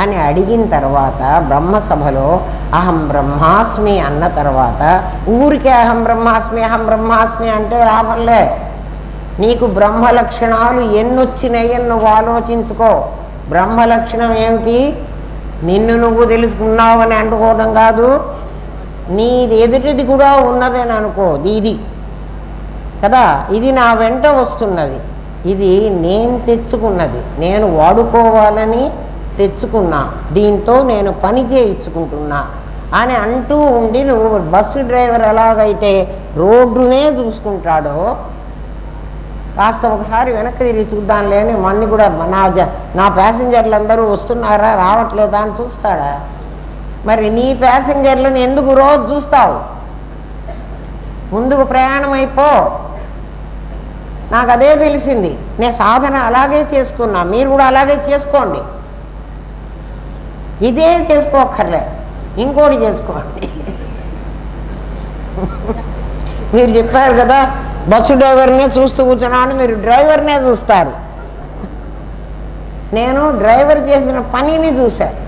అని అడిగిన తర్వాత బ్రహ్మసభలో అహం బ్రహ్మాస్మి అన్న తర్వాత ఊరికే అహం బ్రహ్మాస్మి అంటే రావల్లే. నీకు బ్రహ్మ లక్షణాలు ఎన్నొచ్చినాయని నువ్వు ఆలోచించుకో. బ్రహ్మ లక్షణం ఏమిటి? నిన్ను నువ్వు తెలుసుకున్నావని అనుకోవడం కాదు, నీది ఎదుటిది కూడా ఉన్నదని అనుకో. ఇది కదా, ఇది నా వెంట వస్తున్నది, ఇది నేను తెచ్చుకున్నది, నేను వాడుకోవాలని తెచ్చుకున్నా, దీంతో నేను పని చేయించుకుంటున్నా అని అంటూ ఉండి నువ్వు బస్సు డ్రైవర్ ఎలాగైతే రోడ్డునే చూసుకుంటాడో, కాస్త ఒకసారి వెనక్కి తిరిగి చూద్దాం లేని మన్ని కూడా నా ప్యాసింజర్లు అందరూ వస్తున్నారా రావట్లేదా అని చూస్తాడా? మరి నీ ప్యాసింజర్లను ఎందుకు రోజు చూస్తావు? ముందుకు ప్రయాణం అయిపో. నాకు అదే తెలిసింది. నేను సాధన అలాగే చేసుకున్నా, మీరు కూడా అలాగే చేసుకోండి. ఇదే చేసుకోక్కర్లే, ఇంకోటి చేసుకోండి. మీరు చెప్పారు కదా బస్సు డ్రైవర్నే చూస్తూ కూర్చున్నాను, మీరు డ్రైవర్నే చూస్తారు. నేను డ్రైవర్ చేసిన పనిని చూశాను.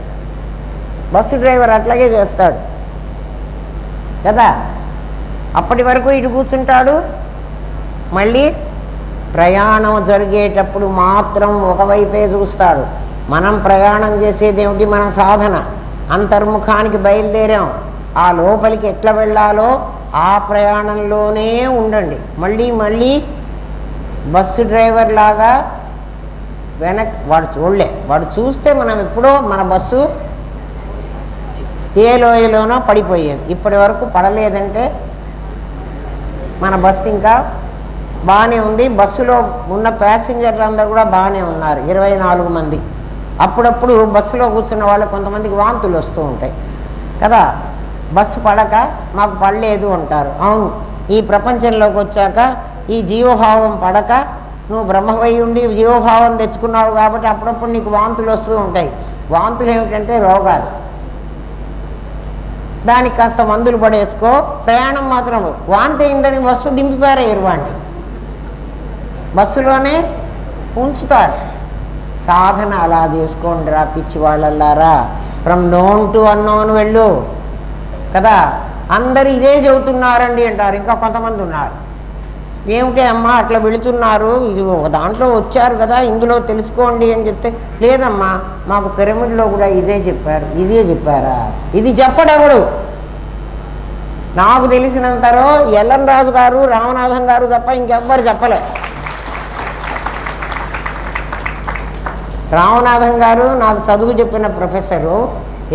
బస్సు డ్రైవర్ అట్లాగే చేస్తాడు కదా. అప్పటి వరకు ఇటు కూర్చుంటాడు, మళ్ళీ ప్రయాణం జరిగేటప్పుడు మాత్రం ఒకవైపే చూస్తాడు. మనం ప్రయాణం చేసేది ఏమిటి? మన సాధన. అంతర్ముఖానికి బయలుదేరాం. ఆ లోపలికి ఎట్లా వెళ్ళాలో ఆ ప్రయాణంలోనే ఉండండి. మళ్ళీ మళ్ళీ బస్సు డ్రైవర్ లాగా వాడు చూడలే. వాడు చూస్తే మనం ఎప్పుడో మన బస్సు ఏ లోయలోనో పడిపోయేది. ఇప్పటి వరకు పడలేదంటే మన బస్సు ఇంకా బాగానే ఉంది. బస్సులో ఉన్న ప్యాసింజర్లు అందరూ కూడా బాగానే ఉన్నారు, 24 మంది. అప్పుడప్పుడు బస్సులో కూర్చున్న వాళ్ళు కొంతమందికి వాంతులు వస్తూ ఉంటాయి కదా. బస్సు పడక మాకు పడలేదు అంటారు. అవును, ఈ ప్రపంచంలోకి వచ్చాక ఈ జీవభావం పడక నువ్వు బ్రహ్మవై ఉండి జీవభావం తెచ్చుకున్నావు కాబట్టి అప్పుడప్పుడు నీకు వాంతులు వస్తూ ఉంటాయి. వాంతులు ఏమిటంటే రోగాలు. దానికి కాస్త మందులు పడేసుకో. ప్రయాణం మాత్రం వాంతి అయిందని బస్సు దింపిపారేయరు, వాడిని బస్సులోనే ఉంచుతారు. సాధన అలా చేసుకోండి రా పిచ్చి వాళ్ళలారా. ఫ్రమ్ నోన్ టు అన్నోన్ వెళ్ళు కదా. అందరు ఇదే చెబుతున్నారండి అంటారు. ఇంకా కొంతమంది ఉన్నారు, ఏమిటి అమ్మా అట్లా వెళుతున్నారు, ఇది ఒక దాంట్లో వచ్చారు కదా ఇందులో తెలుసుకోండి అని చెప్తే, లేదమ్మా మాకు పిరమిడ్లో కూడా ఇదే చెప్పారు. ఇదే చెప్పారా? ఇది చెప్పడెవడు? నాకు తెలిసినంతలో ఎల్ఎన్ రాజు గారు, రామనాథం గారు తప్ప ఇంకెవ్వరు చెప్పలే. రామనాథం గారు నాకు చదువు చెప్పిన ప్రొఫెసరు,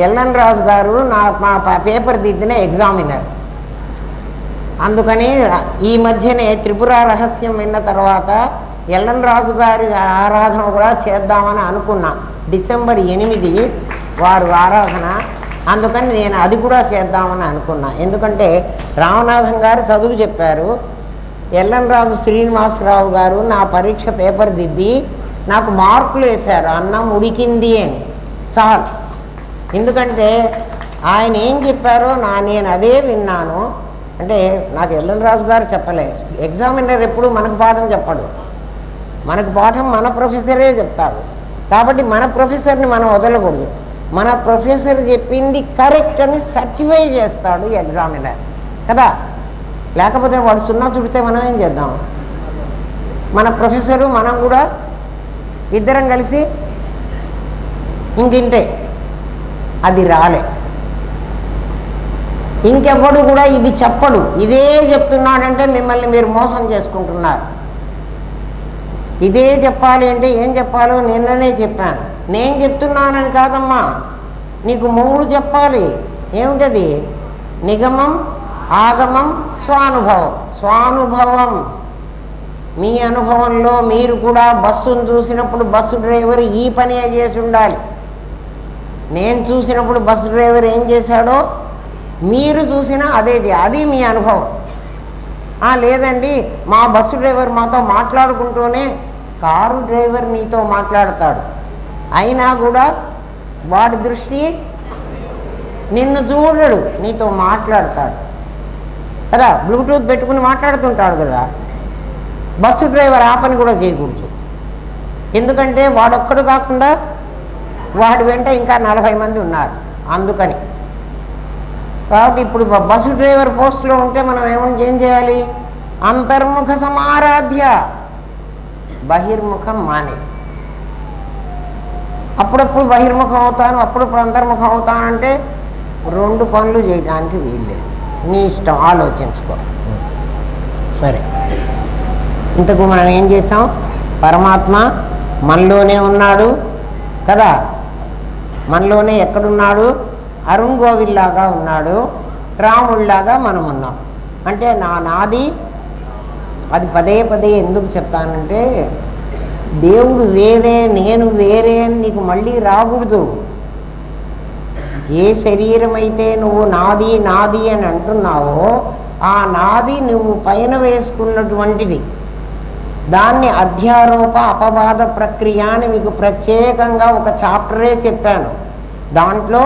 ఎల్ఎన్ రాజు గారు మా పేపర్ దిద్దిన ఎగ్జామినర్. అందుకని ఈ మధ్యనే త్రిపుర రహస్యం విన్న తర్వాత ఎల్ఎన్ రాజు గారి ఆరాధన కూడా చేద్దామని అనుకున్నా. డిసెంబర్ 8 వారు ఆరాధన. అందుకని నేను అది కూడా చేద్దామని అనుకున్నా. ఎందుకంటే రామనాథం గారు చదువు చెప్పారు, ఎల్ఎన్ రాజు శ్రీనివాసరావు గారు నా పరీక్ష పేపర్ దిద్ది నాకు మార్కులు వేశారు, అన్నం ఉడికింది అని. చాలు. ఎందుకంటే ఆయన ఏం చెప్పారో నేను అదే విన్నాను. అంటే నాకు ఎల్ఎన్ రాజు గారు చెప్పలే. ఎగ్జామినర్ ఎప్పుడు మనకు పాఠం చెప్పడు, మనకు పాఠం మన ప్రొఫెసరే చెప్తాడు. కాబట్టి మన ప్రొఫెసర్ని మనం వదలకూడదు. మన ప్రొఫెసర్ చెప్పింది కరెక్ట్ అని సర్టిఫై చేస్తాడు ఎగ్జామినర్ కదా. లేకపోతే వాడు సున్నా చుడితే మనం ఏం చేద్దాం? మన ప్రొఫెసరు మనం కూడా ఇద్దరం కలిసి ఇంకింతే. అది రాలే. ఇంకెవ్వడు కూడా ఇది చెప్పడు. ఇదే చెప్తున్నాడంటే మిమ్మల్ని మీరు మోసం చేసుకుంటున్నారు. ఇదే చెప్పాలి అంటే ఏం చెప్పాలో నిన్ననే చెప్పాను. నేను చెప్తున్నానని కాదమ్మా, నీకు 3 చెప్పాలి. ఏమిటది? నిగమం, ఆగమం, స్వానుభవం. స్వానుభవం మీ అనుభవంలో మీరు కూడా బస్సును చూసినప్పుడు బస్సు డ్రైవర్ ఈ పనే చేసి ఉండాలి. నేను చూసినప్పుడు బస్సు డ్రైవర్ ఏం చేశాడో మీరు చూసినా అదే అది మీ అనుభవం. లేదండి మా బస్సు డ్రైవర్ మాతో మాట్లాడుకుంటూనే కారు డ్రైవర్ నీతో మాట్లాడతాడు, అయినా కూడా వాడి దృష్టి నిన్ను చూడడు, నీతో మాట్లాడతాడు కదా. బ్లూటూత్ పెట్టుకుని మాట్లాడుతుంటాడు కదా. బస్సు డ్రైవర్ ఆ పని కూడా చేయకూడదు. ఎందుకంటే వాడొక్కడు కాకుండా వాడి వెంట ఇంకా 40 మంది ఉన్నారు. అందుకని కాబట్టి ఇప్పుడు బస్సు డ్రైవర్ పోస్టులో ఉంటే మనం ఏం చేయాలి? అంతర్ముఖ సమారాధ్య, బహిర్ముఖం మానే. అప్పుడప్పుడు బహిర్ముఖం అవుతాను, అప్పుడప్పుడు అంతర్ముఖం అవుతానంటే 2 పనులు చేయడానికి వీల్లేదు. నీ ఇష్టం, ఆలోచించుకో. సరే, ఇంతకు మనం ఏం చేసాం? పరమాత్మ మనలోనే ఉన్నాడు కదా. మనలోనే ఎక్కడున్నాడు? అరుణ్ గోవిల్లాగా ఉన్నాడు, రాముడిలాగా మనం ఉన్నాం. అంటే నాది అది పదే పదే ఎందుకు చెప్తానంటే, దేవుడు వేరే నేను వేరే అని నీకు మళ్ళీ రాకూడదు. ఏ శరీరం అయితే నువ్వు నాది నాది అని అంటున్నావో ఆ నాది నువ్వు పైన వేసుకున్నటువంటిది. దాన్ని అధ్యారోప అపవాద ప్రక్రియ అని మీకు ప్రత్యేకంగా ఒక చాప్టరే చెప్పాను. దాంట్లో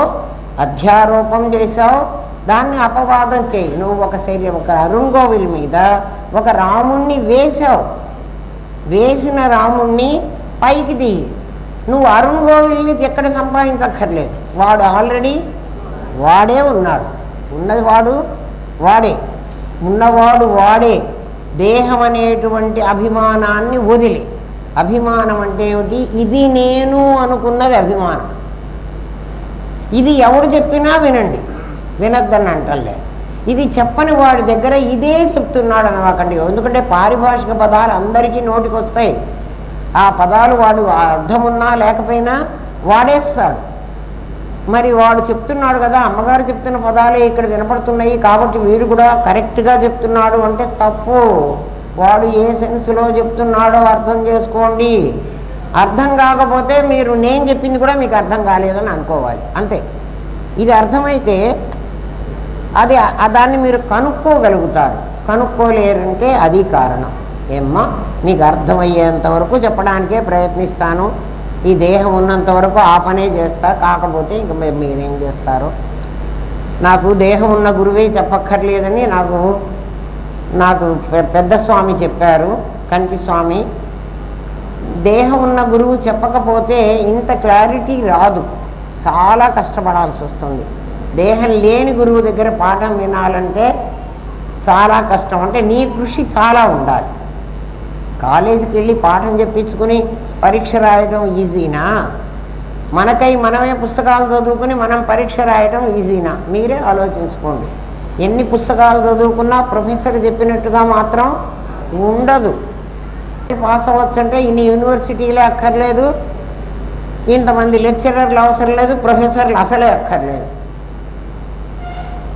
అధ్యారోపం చేసావు, దాన్ని అపవాదం చేయి. నువ్వు ఒక అరుణ్ గోవిల్ మీద ఒక రాముణ్ణి వేసావు, వేసిన రాముణ్ణి పైకి దిగి నువ్వు అరుణ్ గోవిల్ని ఎక్కడ సంపాదించక్కర్లేదు. వాడు ఆల్రెడీ వాడే ఉన్నాడు. ఉన్నది వాడే, ఉన్నవాడు వాడే. దేహం అనేటువంటి అభిమానాన్ని వదిలి, అభిమానం అంటే ఏమిటి? ఇది నేను అనుకున్నది అభిమానం. ఇది ఎవడు చెప్పినా వినండి, వినొద్దని అంటలే. ఇది చెప్పని వాడి దగ్గర ఇదే చెప్తున్నాడు అనవాకండి. ఎందుకంటే పారిభాషిక పదాలు అందరికీ నోటికి వస్తాయి. ఆ పదాలు వాడు అర్థమున్నా లేకపోయినా వాడేస్తాడు. మరి వాడు చెప్తున్నాడు కదా, అమ్మగారు చెప్తున్న పదాలే ఇక్కడ వినపడుతున్నాయి కాబట్టి వీడు కూడా కరెక్ట్గా చెప్తున్నాడు అంటే తప్పు. వాడు ఏ సెన్స్లో చెప్తున్నాడో అర్థం చేసుకోండి. అర్థం కాకపోతే మీరు నేను చెప్పింది కూడా మీకు అర్థం కాలేదని అనుకోవాలి, అంతే. ఇది అర్థమైతే అది దాన్ని మీరు కనుక్కోగలుగుతారు. కనుక్కోలేరంటే అది కారణం. ఏమ్మా, మీకు అర్థమయ్యేంత వరకు చెప్పడానికే ప్రయత్నిస్తాను. ఈ దేహం ఉన్నంత వరకు ఆ పనే చేస్తా. కాకపోతే ఇంక మీరేం చేస్తారో. నాకు దేహం ఉన్న గురువే చెప్పక్కర్లేదని నాకు పెద్ద స్వామి చెప్పారు, కంచి స్వామి. దేహం ఉన్న గురువు చెప్పకపోతే ఇంత క్లారిటీ రాదు, చాలా కష్టపడాల్సి వస్తుంది. దేహం లేని గురువు దగ్గర పాఠం వినాలంటే చాలా కష్టం. అంటే నీ కృషి చాలా ఉండాలి. కాలేజీకి వెళ్ళి పాఠం చెప్పించుకుని పరీక్ష రాయడం ఈజీనా? మనకై మనమే పుస్తకాలు చదువుకుని మనం పరీక్ష రాయడం ఈజీనా? మీరే ఆలోచించుకోండి. ఎన్ని పుస్తకాలు చదువుకున్నా ప్రొఫెసర్ చెప్పినట్టుగా మాత్రం ఉండదు. పాస్ అవ్వచ్చంటే ఇన్ని యూనివర్సిటీలే అక్కర్లేదు, ఇంతమంది లెక్చరర్లు అవసరం లేదు, ప్రొఫెసర్లు అసలే అక్కర్లేదు.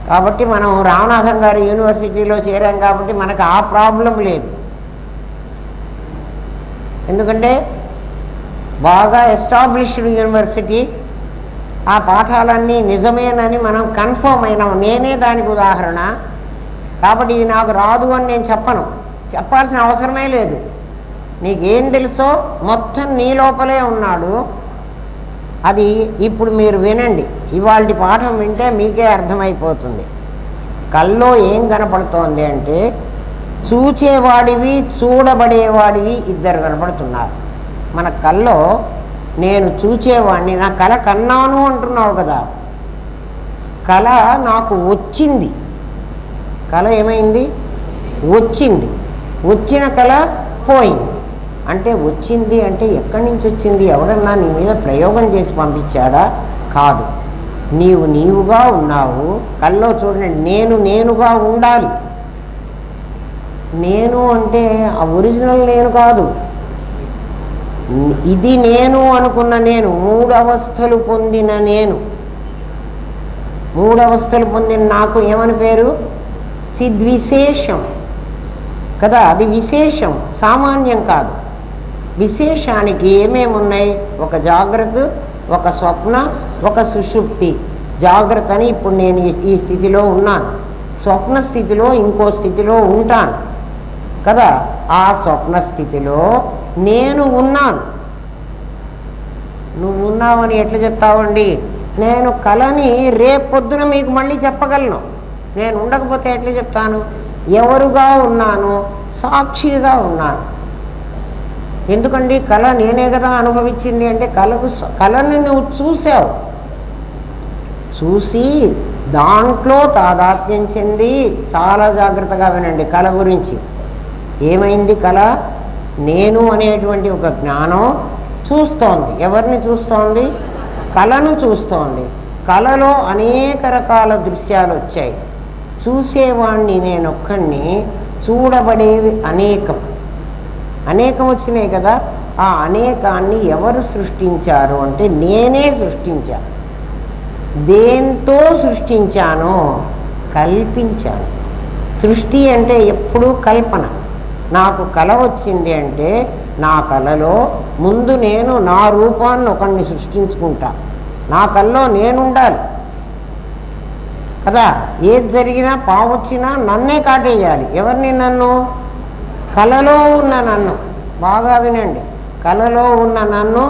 కాబట్టి మనం రామనాథం గారి యూనివర్సిటీలో చేరాం కాబట్టి మనకు ఆ ప్రాబ్లం లేదు. ఎందుకంటే బాగా ఎస్టాబ్లిష్డ్ యూనివర్సిటీ, ఆ పాఠాలన్నీ నిజమేనని మనం కన్ఫర్మ్ అయినాం. నేనే దానికి ఉదాహరణ. కాబట్టి ఇది నాకు రాదు అని నేను చెప్పాల్సిన అవసరమే లేదు. నీకేం తెలుసో మొత్తం నీ లోపలే ఉన్నాడు. అది ఇప్పుడు మీరు వినండి. ఇవాళ పాఠం వింటే మీకే అర్థమైపోతుంది. కల్లో ఏం కనపడుతోంది అంటే చూచేవాడివి చూడబడేవాడివి ఇద్దరు కనపడుతున్నారు. మన కల్లో నేను చూచేవాడిని, నా కళ కన్నాను అంటున్నావు కదా. కళ నాకు వచ్చింది. కళ ఏమైంది? వచ్చింది. వచ్చిన కళ పోయింది. అంటే వచ్చింది అంటే ఎక్కడి నుంచి వచ్చింది? ఎవడన్నా నీ మీద ప్రయోగం చేసి పంపించాడా? కాదు, నీవుగా ఉన్నావు. కల్లో చూడండి, నేనుగా ఉండాలి. నేను అంటే ఆ ఒరిజినల్ నేను కాదు. ఇది నేను అనుకున్న నేను, మూడవస్థలు పొందిన నేను. మూడవస్థలు పొందిన నాకు ఏమని పేరు? చిద్విశేషం కదా. అది విశేషం, సామాన్యం కాదు. విశేషానికి ఏమేమి ఉన్నాయి? ఒక జాగ్రత్త, ఒక స్వప్న, ఒక సుషుప్తి. జాగ్రత్త అని ఇప్పుడు నేను ఈ స్థితిలో ఉన్నాను, స్వప్న స్థితిలో ఇంకో స్థితిలో ఉంటాను కదా. ఆ స్వప్న స్థితిలో నేను ఉన్నాను. నువ్వు ఉన్నావని ఎట్లా చెప్తావండి? నేను కళని రేపొద్దున మీకు మళ్ళీ చెప్పగలను. నేను ఉండకపోతే ఎట్లా చెప్తాను? ఎవరుగా ఉన్నాను? సాక్షిగా ఉన్నాను. ఎందుకండి? కళ నేనే కదా అనుభవించింది. అంటే కళని నువ్వు చూసావు, చూసి దాంట్లో తాదాత్మ్యం చెంది. చాలా జాగ్రత్తగా వినండి కళ గురించి. ఏమైంది? కళ నేను అనేటువంటి ఒక జ్ఞానం చూస్తోంది. ఎవరిని చూస్తోంది? కళను చూస్తోంది. కళలో అనేక రకాల దృశ్యాలు వచ్చాయి. చూసేవాణ్ణి నేనొక్కడిని, చూడబడేవి అనేకం. అనేకం వచ్చినాయి కదా. ఆ అనేకాన్ని ఎవరు సృష్టించారు అంటే నేనే సృష్టించాను. దేంతో సృష్టించాను? కల్పించాను. సృష్టి అంటే ఎప్పుడూ కల్పన. నాకు కళ వచ్చింది అంటే నా కళలో ముందు నేను నా రూపాన్ని ఒకరిని సృష్టించుకుంటా. నా కళలో నేనుండాలి కదా. ఏది జరిగినా, పాము వచ్చినా నన్నే కాటేయాలి. ఎవరిని? నన్ను. కళలో ఉన్న నన్ను. బాగా వినండి. కళలో ఉన్న నన్ను,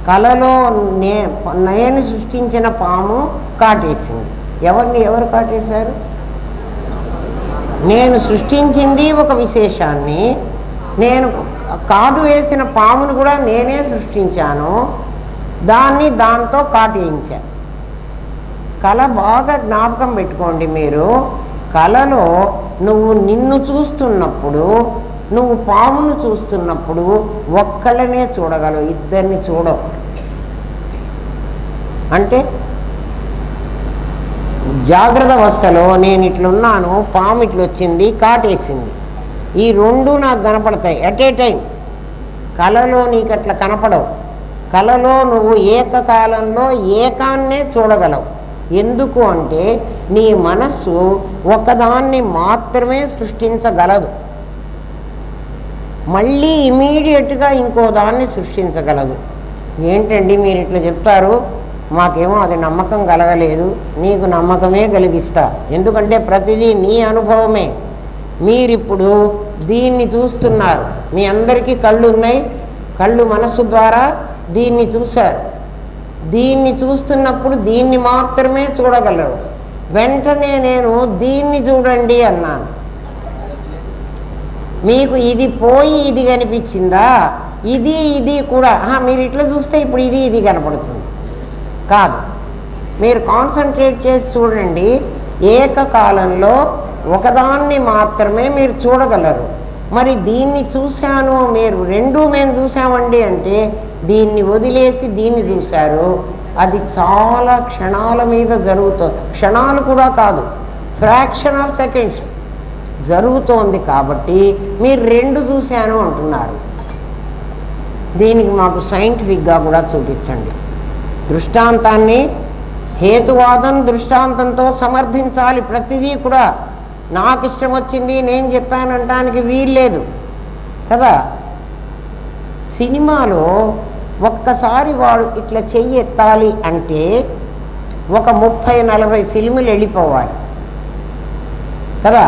కళలో నేను సృష్టించిన పాము కాటేసింది. ఎవరు కాటేశారు? నేను సృష్టించింది ఒక విశేషాన్ని. నేను కాటు వేసిన పామును కూడా నేనే సృష్టించాను. దాంతో కాటేయించాను. కళ బాగా జ్ఞాపకం పెట్టుకోండి మీరు. కళలో నువ్వు నిన్ను చూస్తున్నప్పుడు, నువ్వు పామును చూస్తున్నప్పుడు ఒక్కళ్ళనే చూడగలవు, ఇద్దరిని చూడవు. అంటే జాగ్రత్త అవస్థలో నేను ఇట్లున్నాను, పాము ఇట్లా వచ్చింది, కాటేసింది, ఈ రెండు నాకు కనపడతాయి అట్ ఏ టైం. కలలో నీకు అట్లా కనపడవు. కలలో నువ్వు ఏకకాలంలో ఏకాన్నే చూడగలవు. ఎందుకు అంటే నీ మనస్సు ఒకదాన్ని మాత్రమే సృష్టించగలదు, మళ్ళీ ఇమీడియట్గా ఇంకో దాన్ని సృష్టించగలదు. ఏంటండి మీరు ఇట్లా చెప్తారు, మాకేమో అది నమ్మకం కలగలేదు. నీకు నమ్మకమే కలిగిస్తా, ఎందుకంటే ప్రతిదీ నీ అనుభవమే. మీరిప్పుడు దీన్ని చూస్తున్నారు, మీ అందరికీ కళ్ళు ఉన్నాయి, కళ్ళు మనస్సు ద్వారా దీన్ని చూశారు. దీన్ని చూస్తున్నప్పుడు దీన్ని మాత్రమే చూడగలరు. వెంటనే నేను దీన్ని చూడండి అన్నాను, మీకు ఇది పోయి ఇది కనిపించిందా? ఇది కూడా మీరు ఇట్లా చూస్తే ఇప్పుడు ఇది కనపడుతుంది కాదు. మీరు కాన్సన్ట్రేట్ చేసి చూడండి, ఏకకాలంలో ఒకదాన్ని మాత్రమే మీరు చూడగలరు. మరి దీన్ని చూశాను, మేము చూసామండి అంటే దీన్ని వదిలేసి దీన్ని చూశారు. అది చాలా క్షణాల మీద జరుగుతుంది, క్షణాలు కూడా కాదు, ఫ్రాక్షన్ ఆఫ్ సెకండ్స్ జరుగుతోంది. కాబట్టి మీరు రెండు చూశాను అంటున్నారు. దీనికి మాకు సైంటిఫిక్గా కూడా చూపించండి. దృష్టాంతాన్ని హేతువాదం దృష్టాంతంతో సమర్థించాలి. ప్రతిదీ కూడా నాకు ఇష్టం వచ్చింది నేను చెప్పానంటానికి వీల్లేదు కదా. సినిమాలో ఒక్కసారి వాడు ఇట్లా చెయ్యి ఎత్తాలి అంటే ఒక 30-40 ఫిల్ములు వెళ్ళిపోవాలి కదా.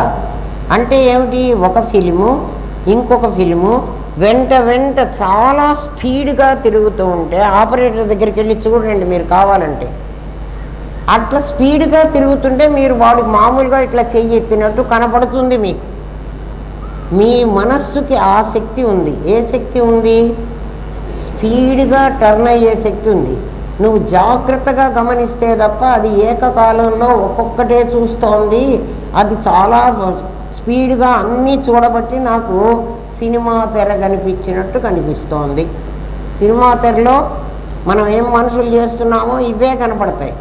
అంటే ఏమిటి, ఒక ఫిలిము ఇంకొక ఫిలిము వెంట చాలా స్పీడ్గా తిరుగుతూ ఉంటే ఆపరేటర్ దగ్గరికి వెళ్ళి చూడండి మీరు కావాలంటే. అట్లా స్పీడ్గా తిరుగుతుంటే మీరు వాడికి మామూలుగా ఇట్లా చెయ్యి ఎత్తినట్టు కనపడుతుంది మీకు. మీ మనస్సుకి ఆ శక్తి ఉంది. ఏ శక్తి ఉంది? స్పీడ్గా టర్న్ అయ్యే శక్తి ఉంది. నువ్వు జాగ్రత్తగా గమనిస్తే తప్ప అది ఏకకాలంలో ఒక్కొక్కటే చూస్తోంది. అది చాలా స్పీడ్గా అన్నీ చూడబట్టి నాకు సినిమా తెర కనిపించినట్టు కనిపిస్తోంది. సినిమా తెరలో మనం ఏం మనుషులు చేస్తున్నామో ఇవే కనపడతాయి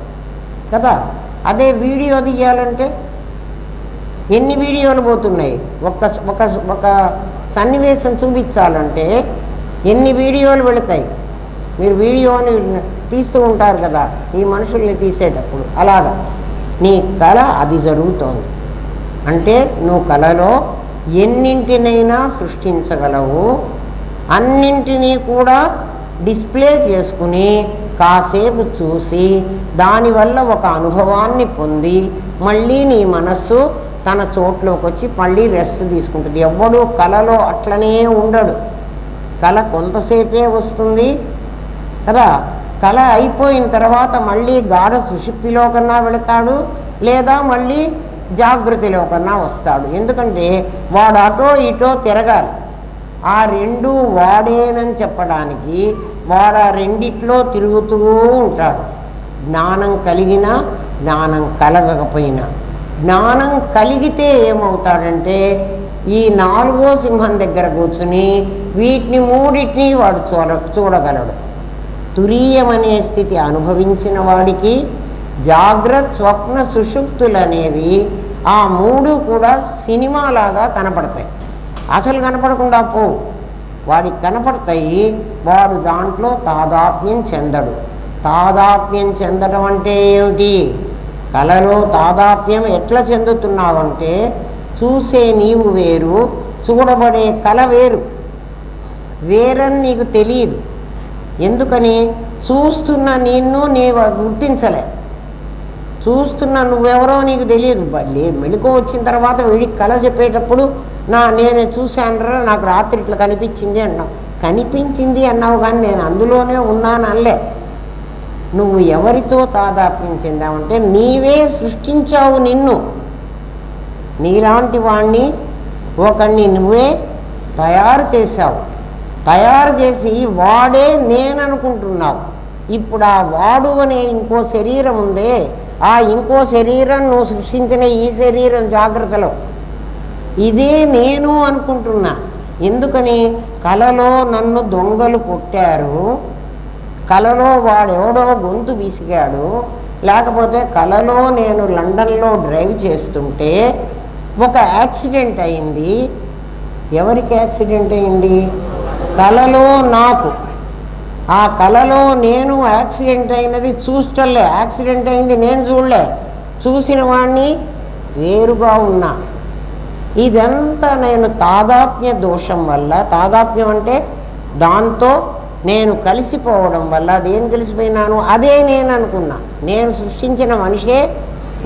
కదా. అదే వీడియో తీయాలంటే ఎన్ని వీడియోలు పోతున్నాయి. ఒక సన్నివేశం చూపించాలంటే ఎన్ని వీడియోలు వెళతాయి. మీరు వీడియోని తీస్తూ ఉంటారు కదా ఈ మనుషుల్ని తీసేటప్పుడు. అలాగా నీ కళ అది జరుగుతోంది అంటే నువ్వు కళలో ఎన్నింటినైనా సృష్టించగలవు. అన్నింటినీ కూడా డిస్ప్లే చేసుకుని కాసేపు చూసి దానివల్ల ఒక అనుభవాన్ని పొంది మళ్ళీ నీ మనస్సు తన చోట్లోకి వచ్చి మళ్ళీ రెస్ట్ తీసుకుంటుంది. ఎవ్వడూ కళలో అట్లనే ఉండడు. కళ కొంతసేపే వస్తుంది కదా. కళ అయిపోయిన తర్వాత మళ్ళీ గాఢ సుషుప్తిలో కన్నా వెళతాడు, లేదా మళ్ళీ జాగృతిలో కన్నా వస్తాడు. ఎందుకంటే వాడు అటో ఇటో తిరగాలి. ఆ రెండు వాడేనని చెప్పడానికి వాడు ఆ రెండిట్లో తిరుగుతూ ఉంటాడు. జ్ఞానం కలిగినా జ్ఞానం కలగకపోయినా. జ్ఞానం కలిగితే ఏమవుతాడంటే ఈ 4వ సింహం దగ్గర కూర్చుని వీటిని మూడింటిని వాడు చూడగలడు. తురీయమనే స్థితి అనుభవించిన వాడికి జాగ్రత్త స్వప్న సుషుప్తులనేవి ఆ 3 కూడా సినిమాలాగా కనపడతాయి. అసలు కనపడకుండా పోవు, వాడికి కనపడతాయి. వాడు దాంట్లో తాదాత్మ్యం చెందడు. తాదాత్మ్యం చెందడం అంటే ఏమిటి? కళలో తాదాత్మ్యం ఎట్లా చెందుతున్నావంటే చూసే నీవు వేరు, చూడబడే కళ వేరు. వేరని నీకు తెలియదు. ఎందుకని? చూస్తున్న నిన్ను నీవు గుర్తించలే. చూస్తున్న నువ్వెవరో నీకు తెలియదు. మెళుకు వచ్చిన తర్వాత వీడికి కళ చెప్పేటప్పుడు నేనే చూశానరా, నాకు రాత్రి ఇట్లా కనిపించింది అన్నావు. కనిపించింది అన్నావు కానీ నేను అందులోనే ఉన్నాను అనలే. నువ్వు ఎవరితో తాదాత్మ్యం చెందావంటే నీవే సృష్టించావు నిన్ను. నీలాంటి వాణ్ణి ఒకడిని నువ్వే తయారు చేశావు. తయారు చేసి వాడే నేననుకుంటున్నావు. ఇప్పుడు ఆ వాడు అనే ఇంకో శరీరం ఉందే, ఆ ఇంకో శరీరం నువ్వు సృష్టించిన ఈ శరీరం జాగ్రత్తలో ఇదే నేను అనుకుంటున్నా. ఎందుకని? కలలో నన్ను దొంగలు కొట్టారు, కలలో వాడెవడో గొంతు విసిగాడు, లేకపోతే కలలో నేను లండన్లో డ్రైవ్ చేస్తుంటే ఒక యాక్సిడెంట్ అయింది. ఎవరికి యాక్సిడెంట్ అయింది? కలలో నాకు. ఆ కలలో నేను యాక్సిడెంట్ అయినది చూస్తలే, యాక్సిడెంట్ అయింది నేను చూడలే, చూసిన వాడిని వేరుగా ఉన్నా. ఇదంతా నేను తాదాత్మ్య దోషం వల్ల, తాదాత్మ్యం అంటే దాంతో నేను కలిసిపోవడం వల్ల, దేని కలిసిపోయినాను? అదే నేను అనుకున్నా. నేను సృష్టించిన మనిషే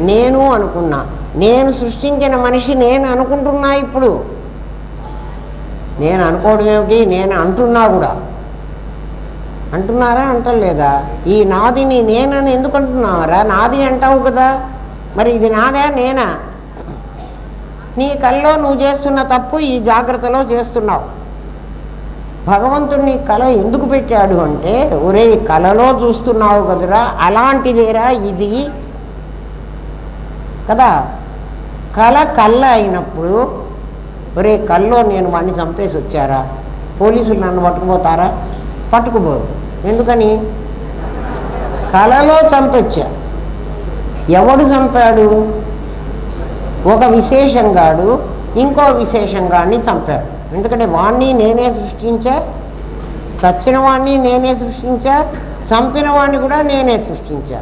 నేను అనుకున్నా. నేను సృష్టించిన మనిషి నేను అనుకుంటున్నా. ఇప్పుడు నేను అనుకోవడం ఏమిటి? నేను అంటున్నా కూడా. అంటున్నారా? అంటలేదా? ఈ నాదిని నేనని ఎందుకు అంటున్నారా? నాది అంటావు కదా, మరి ఇది నాదా నేనా? నీ కల్లో నువ్వు చేస్తున్న తప్పు ఈ జాగ్రత్తలో చేస్తున్నావు. భగవంతుడు నీ కళ ఎందుకు పెట్టాడు అంటే, ఒరే కళలో చూస్తున్నావు కదరా, అలాంటిదేరా ఇది కదా. కళ అయినప్పుడు, ఒరే కల్లో నేను వాడిని చంపేసి వచ్చారా, పోలీసులు నన్ను పట్టుకుపోతారా? పట్టుకుపోరు. ఎందుకని? కళలో చంపొచ్చా. ఎవడు చంపాడు? ఒక విశేషంగాడు ఇంకో విశేషంగాడిని చంపాడు. ఎందుకంటే వాణ్ణి నేనే సృష్టించా, చచ్చిన వాడిని నేనే సృష్టించా, చంపిన వాడిని కూడా నేనే సృష్టించా.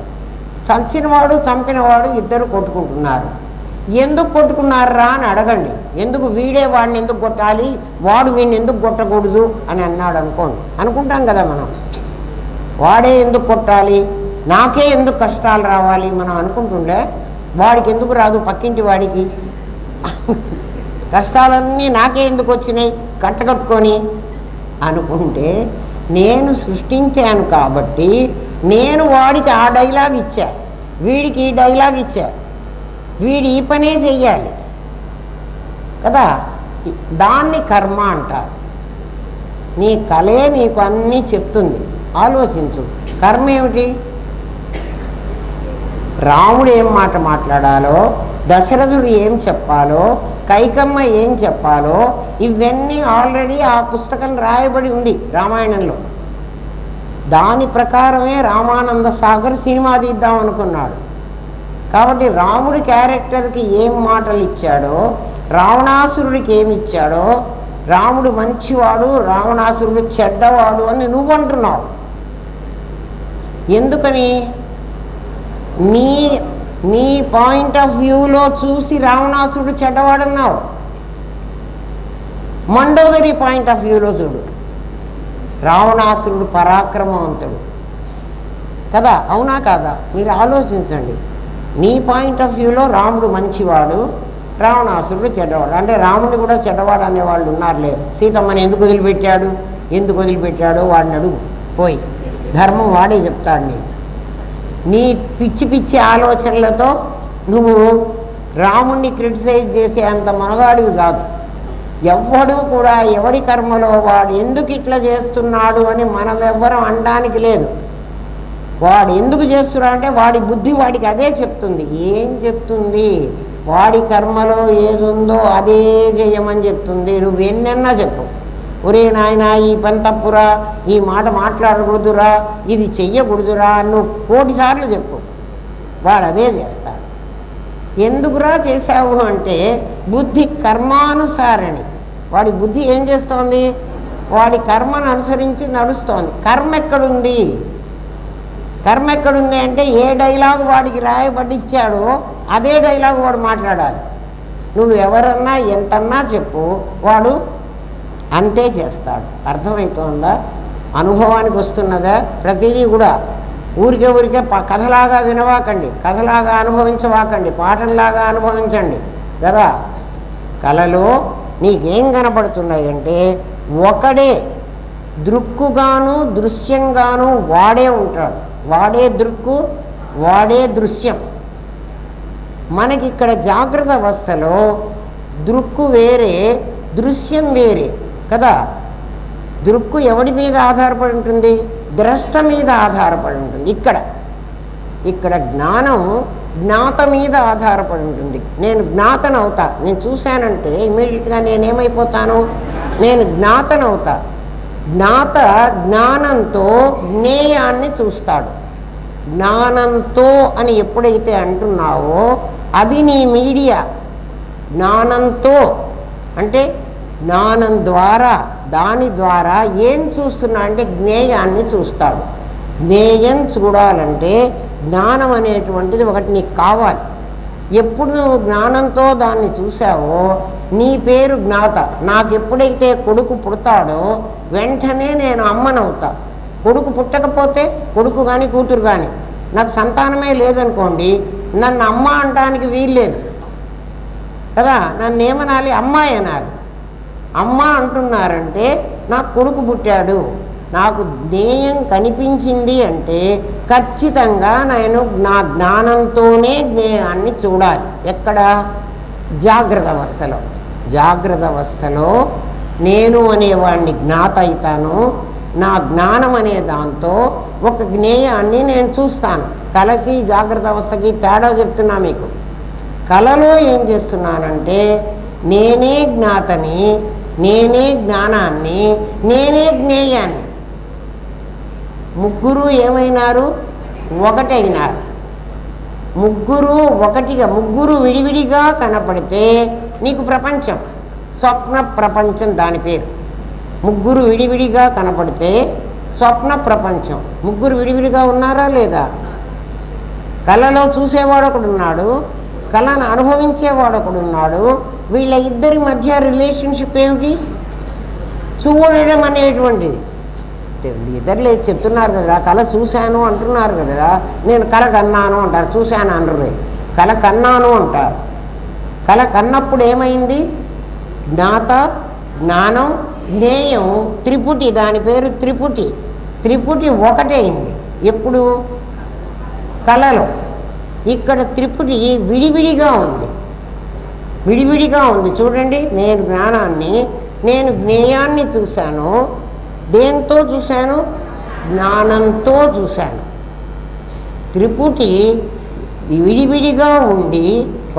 చచ్చినవాడు చంపినవాడు ఇద్దరు కొట్టుకుంటున్నారు. ఎందుకు కొట్టుకున్నారా అని అడగండి. ఎందుకు వీడే వాడిని ఎందుకు కొట్టాలి, వాడు వీడిని ఎందుకు కొట్టకూడదు అని అన్నాడు అనుకోండి. అనుకుంటాం కదా మనం, వాడే ఎందుకు కొట్టాలి, నాకే ఎందుకు కష్టాలు రావాలి మనం అనుకుంటుండే. వాడికి ఎందుకు రాదు, పక్కింటి వాడికి కష్టాలన్నీ నాకే ఎందుకు వచ్చినాయి కట్టకట్టుకొని అనుకుంటే, నేను సృష్టించాను కాబట్టి నేను వాడికి ఆ డైలాగ్ ఇచ్చా, వీడికి ఈ డైలాగ్ ఇచ్చా, వీడు ఈ పనే చెయ్యాలి కదా. దాన్ని కర్మ అంటారు. నీ కళే నీకు అన్నీ చెప్తుంది. ఆలోచించు, కర్మ ఏమిటి? రాముడు ఏం మాట మాట్లాడాలో, దశరథుడు ఏం చెప్పాలో, కైకమ్మ ఏం చెప్పాలో, ఇవన్నీ ఆల్రెడీ ఆ పుస్తకం రాయబడి ఉంది రామాయణంలో. దాని ప్రకారమే రామానంద సాగర్ సినిమా తీద్దాం అనుకున్నాడు. కాబట్టి రాముడి క్యారెక్టర్కి ఏం మాటలు ఇచ్చాడో, రావణాసురుడికి ఏమి ఇచ్చాడో, రాముడు మంచివాడు రావణాసురుడు చెడ్డవాడు అని నువ్వు అంటున్నావు. ఎందుకని? నీ పాయింట్ ఆఫ్ వ్యూలో చూసి రావణాసురుడు చెడ్డవాడన్నావు. మండోదరి పాయింట్ ఆఫ్ వ్యూలో చూడు, రావణాసురుడు పరాక్రమవంతుడు కదా. అవునా కాదా? మీరు ఆలోచించండి. నీ పాయింట్ ఆఫ్ వ్యూలో రాముడు మంచివాడు, రావణాసురుడు చెడ్డవాడు. అంటే రాముడిని కూడా చెడ్డవాడు అనేవాళ్ళు ఉన్నారులే. సీతమ్మని ఎందుకు వదిలిపెట్టాడో వాడిని అడుగు పోయి, ధర్మం వాడే చెప్తాడు. నీ పిచ్చి పిచ్చి ఆలోచనలతో నువ్వు రాముణ్ణి క్రిటిసైజ్ చేసే అంత మనగాడివి కాదు. ఎవ్వడూ కూడా ఎవడి కర్మలో వాడు ఎందుకు ఇట్లా చేస్తున్నాడు అని మనం ఎవ్వరం అనడానికి లేదు. వాడు ఎందుకు చేస్తున్నాడు అంటే వాడి బుద్ధి వాడికి అదే చెప్తుంది. ఏం చెప్తుంది? వాడి కర్మలో ఏది ఉందో అదే చేయమని చెప్తుంది. నువ్వు ఎన్నెన్నా చెప్పు, ఒరే నాయన ఈ పని తప్పురా, ఈ మాట మాట్లాడకూడదురా, ఇది చెయ్యకూడదురా, నువ్వు 1,000 సార్లు చెప్పు, వాడు అదే చేస్తాడు. ఎందుకురా చేశావు అంటే బుద్ధి కర్మానుసారణి. వాడి బుద్ధి ఏం చేస్తోంది? వాడి కర్మను అనుసరించి నడుస్తోంది. కర్మ ఎక్కడుంది అంటే ఏ డైలాగు వాడికి రాయబడిచ్చాడో అదే డైలాగు వాడు మాట్లాడాలి. నువ్వు ఎవరన్నా ఎంతన్నా చెప్పు, వాడు అంతే చేస్తాడు. అర్థమవుతోందా? అనుభవానికి వస్తున్నదా? ప్రతిదీ కూడా ఊరికే కథలాగా వినవాకండి, కథలాగా అనుభవించవాకండి, పాఠంలాగా అనుభవించండి కదా. కళలో నీకేం కనపడుతున్నాయంటే ఒకడే దృక్కుగాను దృశ్యంగాను వాడే ఉంటాడు. వాడే దృక్కు, వాడే దృశ్యం. మనకి ఇక్కడ జాగ్రత్త అవస్థలో దృక్కు వేరే, దృశ్యం వేరే కదా. దృక్కు ఎవడి మీద ఆధారపడి ఉంటుంది? ద్రష్ట మీద ఆధారపడి ఉంటుంది. ఇక్కడ జ్ఞానం జ్ఞాత మీద ఆధారపడి ఉంటుంది. నేను జ్ఞాతనవుతా, నేను చూశానంటే ఇమీడియట్గా నేనేమైపోతాను? నేను జ్ఞాతనవుతా. జ్ఞాత జ్ఞానంతో జ్ఞేయాన్ని చూస్తాడు. జ్ఞానంతో అని ఎప్పుడైతే అంటున్నావో అది నీ మీడియా. జ్ఞానంతో అంటే జ్ఞానం ద్వారా, దాని ద్వారా ఏం చూస్తున్నా అంటే జ్ఞేయాన్ని చూస్తాడు. జ్ఞేయం చూడాలంటే జ్ఞానం అనేటువంటిది ఒకటి నీకు కావాలి. ఎప్పుడు నువ్వు జ్ఞానంతో దాన్ని చూసావో నీ పేరు జ్ఞాత. నాకు ఎప్పుడైతే కొడుకు పుడతాడో వెంటనే నేను అమ్మనవుతా. కొడుకు పుట్టకపోతే, కొడుకు కానీ కూతురు కానీ, నాకు సంతానమే లేదనుకోండి, నన్ను అమ్మ అనటానికి వీల్లేదు కదా. నన్ను ఏమనాలి? అమ్మాయి అనాలి. అమ్మ అంటున్నారంటే నాకు కొడుకు పుట్టాడు, నాకు జ్ఞేయం కనిపించింది అంటే ఖచ్చితంగా నేను నా జ్ఞానంతోనే జ్ఞేయాన్ని చూడాలి. ఎక్కడ? జాగ్రత్త అవస్థలో. జాగ్రత్త అవస్థలో నేను అనేవాడిని జ్ఞాత అవుతాను. నా జ్ఞానం అనే దాంతో ఒక జ్ఞేయాన్ని నేను చూస్తాను. కళకి జాగ్రత్త అవస్థకి తేడా చెప్తున్నా మీకు. కళలో ఏం చేస్తున్నానంటే నేనే జ్ఞాతని, నేనే జ్ఞానాన్ని, నేనే జ్ఞేయాన్ని. ముగ్గురు ఏమైనారు? ఒకటైనారు. ముగ్గురు ఒకటిగా, ముగ్గురు విడివిడిగా కనపడితే నీకు ప్రపంచం, స్వప్న ప్రపంచం దాని పేరు. ముగ్గురు విడివిడిగా కనపడితే స్వప్న ప్రపంచం. ముగ్గురు విడివిడిగా ఉన్నారా లేదా? కళలో చూసేవాడు ఒకడున్నాడు, కళను అనుభవించేవాడు ఒకడున్నాడు. వీళ్ళ ఇద్దరి మధ్య రిలేషన్షిప్ ఏమిటి? చూడడం అనేటువంటిది. ఇద్దరులే చెప్తున్నారు కదా, కళ చూశాను అంటున్నారు కదా. నేను కళ కన్నాను అంటారు, చూశాను అనరు. కళ కన్నాను అంటారు. కళ కన్నప్పుడు ఏమైంది? జ్ఞాత, జ్ఞానం, జ్ఞేయం, త్రిపుటి. దాని పేరు త్రిపుటి. త్రిపుటి ఒకటైంది. ఎప్పుడు? కళలో. ఇక్కడ త్రిపుటి విడివిడిగా ఉంది. విడివిడిగా ఉంది. చూడండి, నేను జ్ఞానాన్ని, నేను జ్ఞేయాన్ని చూశాను. దేంతో చూశాను? జ్ఞానంతో చూశాను. త్రిపుటి విడివిడిగా ఉండి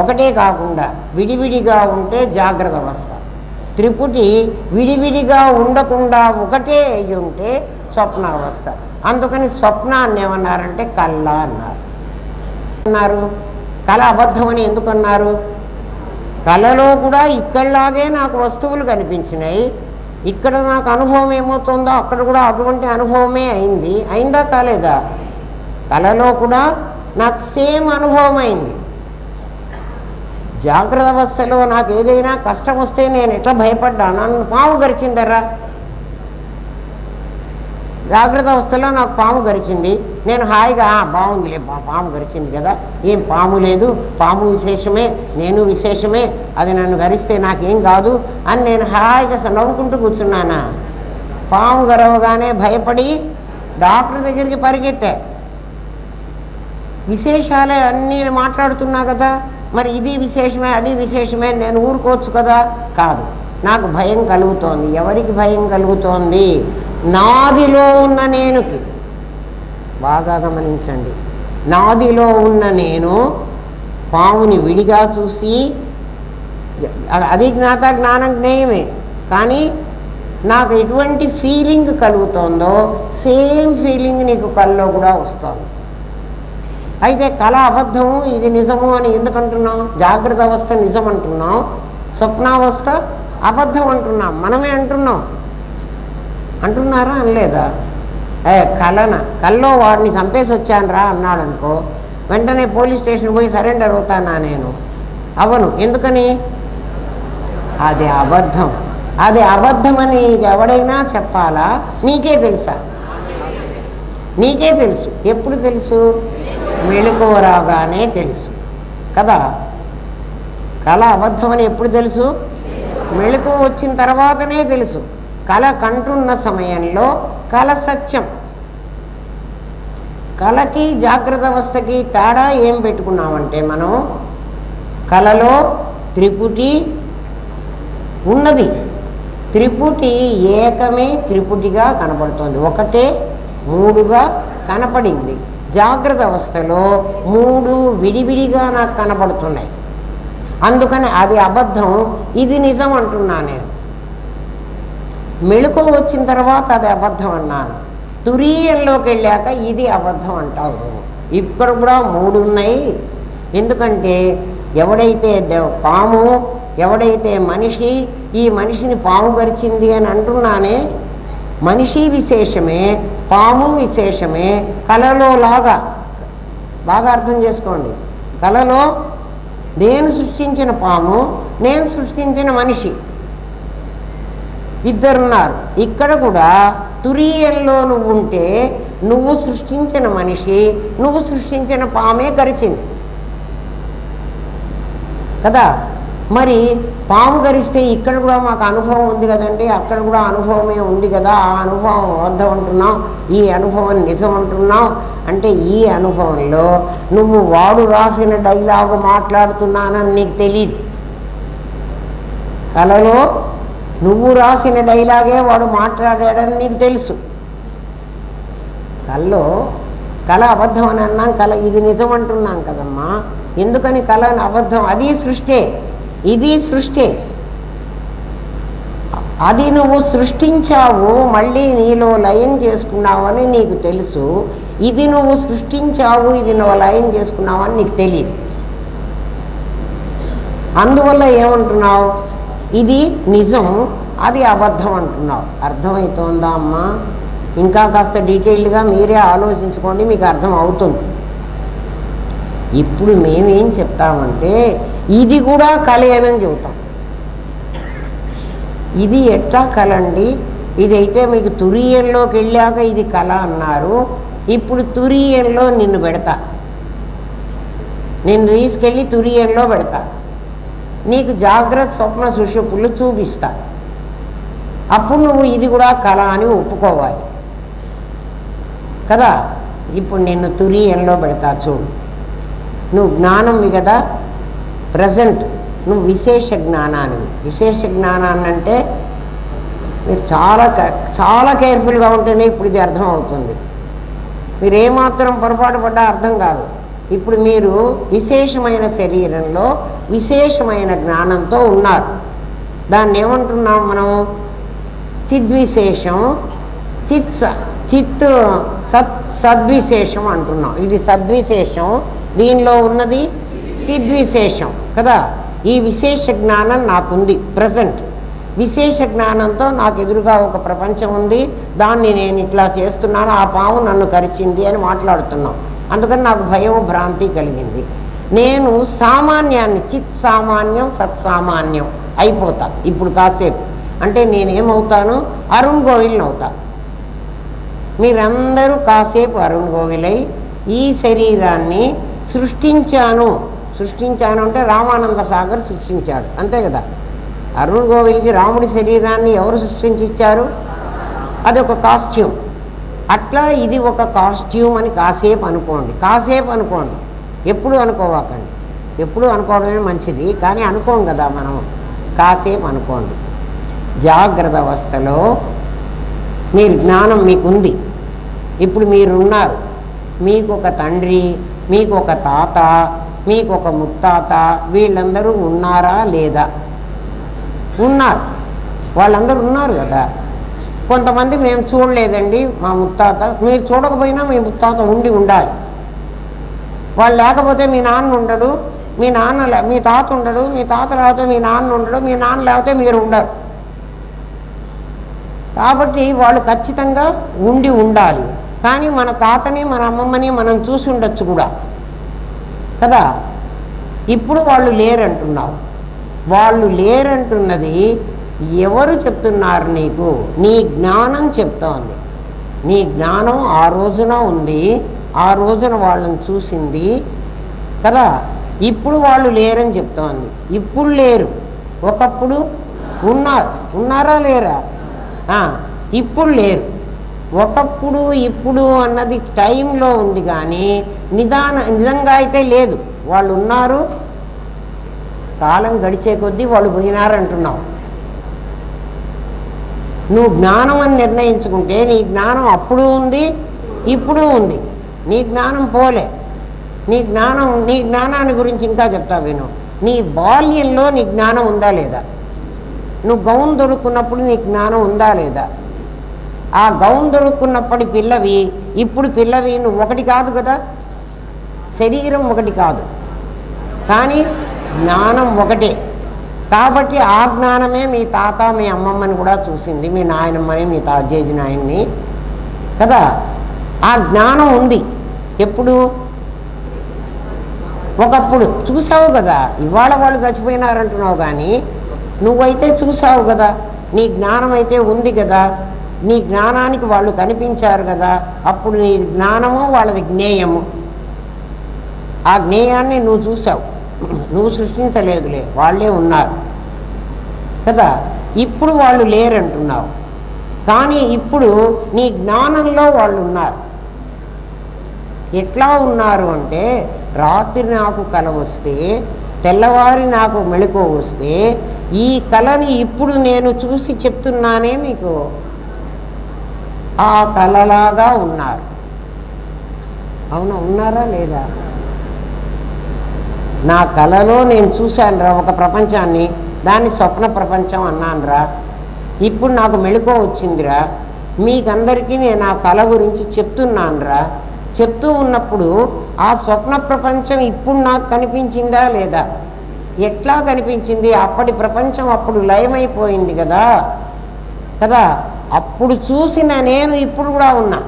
ఒకటే కాకుండా విడివిడిగా ఉంటే జాగ్రత్త అవస్థ. త్రిపుటి విడివిడిగా ఉండకుండా ఒకటే అయి ఉంటే స్వప్న అవస్థ. అందుకని స్వప్నాన్ని ఏమన్నారంటే కళ్ళ అన్నారు. కళ అబద్ధమని ఎందుకన్నారు? కళలో కూడా ఇక్కడలాగే నాకు వస్తువులు కనిపించినాయి. ఇక్కడ నాకు అనుభవం ఏమవుతుందో అక్కడ కూడా అటువంటి అనుభవమే అయింది. అయిందా కాలేదా? కళలో కూడా నాకు సేమ్ అనుభవం అయింది. జాగ్రత్త అవస్థలో నాకు ఏదైనా కష్టం వస్తే నేను ఎట్లా భయపడ్డాను? నన్ను పాము గరిచిందరా. జాగ్రత్త అవస్థలో నాకు పాము గరిచింది, నేను హాయిగా బాగుందిలే, పాము గరిచింది కదా, ఏం పాము లేదు, పాము విశేషమే, నేను విశేషమే, అది నన్ను గరిస్తే నాకేం కాదు అని నేను హాయిగా నవ్వుకుంటూ కూర్చున్నానా? పాము గరవగానే భయపడి డాక్టర్ దగ్గరికి పరిగెత్తా. విశేషాలే అన్నీ మాట్లాడుతున్నా కదా, మరి ఇది విశేషమే అది విశేషమే, నేను ఊరుకోవచ్చు కదా? కాదు, నాకు భయం కలుగుతోంది. ఎవరికి భయం కలుగుతోంది? నాదిలో ఉన్న నేనుకి. బాగా గమనించండి. నాదిలో ఉన్న నేను పాముని విడిగా చూసి, అది జ్ఞాత జ్ఞానం జ్ఞేయమే, కానీ నాకు ఎటువంటి ఫీలింగ్ కలుగుతోందో సేమ్ ఫీలింగ్ నీకు కళ్ళలో కూడా వస్తుంది. అయితే కళ అబద్ధము, ఇది నిజము అని ఎందుకంటున్నాం? జాగ్రత్త అవస్థ నిజం అంటున్నాం, స్వప్నావస్థ అబద్ధం అంటున్నాం. మనమే అంటున్నారా అనలేదా? కల్లో వాడిని చంపేసి వచ్చాను రా అన్నాడు అనుకో, వెంటనే పోలీస్ స్టేషన్ పోయి సరెండర్ అవుతానా నేను? అవను. ఎందుకని? అది అబద్ధం. అది అబద్ధమని ఎవడైనా చెప్పాలా? నీకే తెలుసా? నీకే తెలుసు. ఎప్పుడు తెలుసు? మెళకువ రాగానే తెలుసు కదా. కళ అబద్ధమని ఎప్పుడు తెలుసు? మెళకువ వచ్చిన తర్వాతనే తెలుసు. కళ కంటున్న సమయంలో కళ సత్యం. కళకి జాగ్రత్త అవస్థకి తేడా ఏం పెట్టుకున్నామంటే, మనం కళలో త్రిపుటి ఉన్నది. త్రిపుటి ఏకమే త్రిపుటిగా కనపడుతోంది, ఒకటే మూడుగా కనపడింది. జాగ్రత్త అవస్థలో మూడు విడివిడిగా నాకు కనపడుతున్నాయి. అందుకని అది అబద్ధం, ఇది నిజం అంటున్నా నేను. మెళుకు వచ్చిన తర్వాత అది అబద్ధం అన్నాను, తురీయంలోకి వెళ్ళాక ఇది అబద్ధం అంటావు. ఇక్కడ కూడా 3 ఉన్నాయి. ఎందుకంటే ఎవడైతే పాము, ఎవడైతే మనిషి, ఈ మనిషిని పాము గరిచింది అని అంటున్నానే, మనిషి విశేషమే, పాము విశేషమే. కలలో లాగా బాగా అర్థం చేసుకోండి. కలలో నేను సృష్టించిన పాము, నేను సృష్టించిన మనిషి ఇద్దరున్నారు. ఇక్కడ కూడా తురీయంలో నువ్వు ఉంటే నువ్వు సృష్టించిన మనిషి, నువ్వు సృష్టించిన పామే గరిచింది కదా. మరి పాము గరిస్తే ఇక్కడ కూడా మాకు అనుభవం ఉంది కదండి, అక్కడ కూడా అనుభవమే ఉంది కదా, ఆ అనుభవం అబద్ధం అంటున్నావు, ఈ అనుభవం నిజం అంటున్నావు అంటే ఈ అనుభవంలో నువ్వు వాడు రాసిన డైలాగు మాట్లాడుతున్నానని నీకు తెలియదు. కలలో నువ్వు రాసిన డైలాగే వాడు మాట్లాడాడని నీకు తెలుసు. కళ అబద్ధం అని అన్నాం, కళ ఇది నిజం అంటున్నాం కదమ్మా. ఎందుకని కళ అబద్ధం? అది సృష్టే, ఇది సృష్టే. అది నువ్వు సృష్టించావు, మళ్ళీ నీలో లయం చేసుకున్నావు అని నీకు తెలుసు. ఇది నువ్వు సృష్టించావు, ఇది నువ్వు లయం చేసుకున్నావు అని నీకు తెలియదు. అందువల్ల ఏమంటున్నావు? ఇది నిజం, అది అబద్ధం అంటున్నావు. అర్థమవుతోందా అమ్మా? ఇంకా కాస్త డీటెయిల్డ్గా మీరే ఆలోచించుకోండి, మీకు అర్థం అవుతుంది. ఇప్పుడు మేమేం చెప్తామంటే ఇది కూడా కళేనని చెబుతాం. ఇది ఎట్లా కళ అండి? ఇదైతే మీకు తురీయంలోకి వెళ్ళాక ఇది కళ అన్నారు. ఇప్పుడు తురీయంలో నిన్ను పెడతా, నిన్ను తీసుకెళ్ళి తురీయంలో పెడతా, నీకు జాగ్రత్త స్వప్న సుషుప్తులు చూపిస్తా. అప్పుడు నువ్వు ఇది కూడా కళ అని ఒప్పుకోవాలి కదా. ఇప్పుడు నిన్ను తురీయంలో పెడతా చూడు. నువ్వు జ్ఞానంవి కదా ప్రజెంట్, నువ్వు విశేష జ్ఞానానివి. విశేష జ్ఞానాన్ని అంటే మీరు చాలా కేర్ఫుల్గా ఉంటేనే ఇప్పుడు ఇది అర్థం అవుతుంది. మీరు ఏమాత్రం పొరపాటు పడ్డా అర్థం కాదు. ఇప్పుడు మీరు విశేషమైన శరీరంలో విశేషమైన జ్ఞానంతో ఉన్నారు. దాన్ని ఏమంటున్నాం మనం? చిద్విశేషం, సద్విశేషం అంటున్నాం. ఇది సద్విశేషం, దీనిలో ఉన్నది చిద్విశేషం కదా. ఈ విశేష జ్ఞానం నాకుంది ప్రజెంట్. విశేష జ్ఞానంతో నాకు ఎదురుగా ఒక ప్రపంచం ఉంది, దాన్ని నేను ఇట్లా చేస్తున్నాను, ఆ పాము నన్ను కరిచింది అని మాట్లాడుతున్నాం. అందుకని నాకు భయం, భ్రాంతి కలిగింది. నేను సామాన్యాన్ని, చిత్ సామాన్యం సత్సామాన్యం అయిపోతా ఇప్పుడు కాసేపు. అంటే నేనేమవుతాను? అరుణ్ గోవిల్ని అవుతా. మీరందరూ కాసేపు అరుణ్ గోవిలై ఈ శరీరాన్ని సృష్టించాను అంటే రామానంద సాగర్ సృష్టించాడు, అంతే కదా. అరుణ్ గోవిల్కి రాముడి శరీరాన్ని ఎవరు సృష్టించి ఇచ్చారు? అది ఒక కాస్ట్యూమ్. అట్లా ఇది ఒక కాస్ట్యూమ్ అని కాసేపు అనుకోండి. కాసేపు అనుకోండి, ఎప్పుడు అనుకోవాకండి. ఎప్పుడు అనుకోవడమే మంచిది, కానీ అనుకోం కదా మనం. కాసేపు అనుకోండి. జాగ్రత్త అవస్థలో మీరు జ్ఞానం మీకుంది. ఇప్పుడు మీరున్నారు. మీకు ఒక తండ్రి, మీకు ఒక తాత, మీకు ఒక ముత్తాత, వీళ్ళందరూ ఉన్నారా లేదా? ఉన్నారు, వాళ్ళందరూ ఉన్నారు కదా. కొంతమంది మేము చూడలేదండి మా ముత్తాత. మీరు చూడకపోయినా మీ ముత్తాత ఉండాలి. వాళ్ళు లేకపోతే మీ నాన్న ఉండడు, మీ తాత ఉండడు, మీ తాత లేకపోతే మీ నాన్న ఉండడు, మీ నాన్న లేకపోతే మీరు ఉండరు. కాబట్టి వాళ్ళు ఖచ్చితంగా ఉండాలి. కానీ మన తాతని, మన అమ్మమ్మని మనం చూసి ఉండొచ్చు కూడా కదా. ఇప్పుడు వాళ్ళు లేరంటున్నావు. వాళ్ళు లేరంటున్నది ఎవరు చెప్తున్నారు నీకు? నీ జ్ఞానం చెప్తోంది. నీ జ్ఞానం ఆ రోజున ఉంది, ఆ రోజున వాళ్ళని చూసింది కదా. ఇప్పుడు వాళ్ళు లేరని చెప్తోంది. ఇప్పుడు లేరు, ఒకప్పుడు ఉన్నారా లేరా? ఇప్పుడు లేరు. ఒకప్పుడు ఇప్పుడు అన్నది టైంలో ఉంది, కానీ నిజంగా అయితే లేదు. వాళ్ళు ఉన్నారు, కాలం గడిచే కొద్దీ వాళ్ళు పోయినారంటున్నావు. నువ్వు జ్ఞానం అని నిర్ణయించుకుంటే నీ జ్ఞానం అప్పుడు ఉంది, ఇప్పుడు ఉంది. నీ జ్ఞానం పోలే. నీ జ్ఞానాన్ని గురించి ఇంకా చెప్తా విను. నీ బాల్యంలో నీ జ్ఞానం ఉందా లేదా? నువ్వు గౌన్ దొరుకున్నప్పుడు నీకు జ్ఞానం ఉందా లేదా? ఆ గౌన్ దొరుకున్నప్పటి పిల్లవి ఇప్పుడు పిల్లవి నువ్వు ఒకటి కాదు కదా, శరీరం ఒకటి కాదు కానీ జ్ఞానం ఒకటే. కాబట్టి ఆ జ్ఞానమే మీ తాత మీ అమ్మమ్మని కూడా చూసింది, మీ నాయనమ్మని మీ జేజి నాయన్ని కదా. ఆ జ్ఞానం ఉంది. ఎప్పుడు? ఒకప్పుడు చూసావు కదా. ఇవాళ వాళ్ళు చచ్చిపోయినారంటున్నావు కానీ నువ్వైతే చూసావు కదా, నీ జ్ఞానం అయితే ఉంది కదా, నీ జ్ఞానానికి వాళ్ళు కనిపించారు కదా. అప్పుడు నీ జ్ఞానము వాళ్ళది జ్ఞేయము. ఆ జ్ఞేయాన్ని నువ్వు చూసావు, నువ్వు సృష్టించలేదులే, వాళ్ళే ఉన్నారు కదా. ఇప్పుడు వాళ్ళు లేరంటున్నావు కానీ ఇప్పుడు నీ జ్ఞానంలో వాళ్ళు ఉన్నారు. ఎట్లా ఉన్నారు అంటే, రాత్రి నాకు కల వస్తే తెల్లవారి నాకు మెళుకువ వస్తే ఈ కళని ఇప్పుడు నేను చూసి చెప్తున్నానే మీకు, ఆ కళలాగా ఉన్నారు. అవునా? ఉన్నారా లేదా? నా కళలో నేను చూశానురా ఒక ప్రపంచాన్ని, దాన్ని స్వప్న ప్రపంచం అన్నానురా. ఇప్పుడు నాకు మెళుకువ వచ్చిందిరా, మీకందరికీ నేను ఆ కళ గురించి చెప్తున్నానురా. చెప్తూ ఉన్నప్పుడు ఆ స్వప్న ప్రపంచం ఇప్పుడు నాకు కనిపించిందా లేదా? ఎట్లా కనిపించింది? అప్పటి ప్రపంచం అప్పుడు లయమైపోయింది కదా కదా. అప్పుడు చూసిన నేను ఇప్పుడు కూడా ఉన్నా.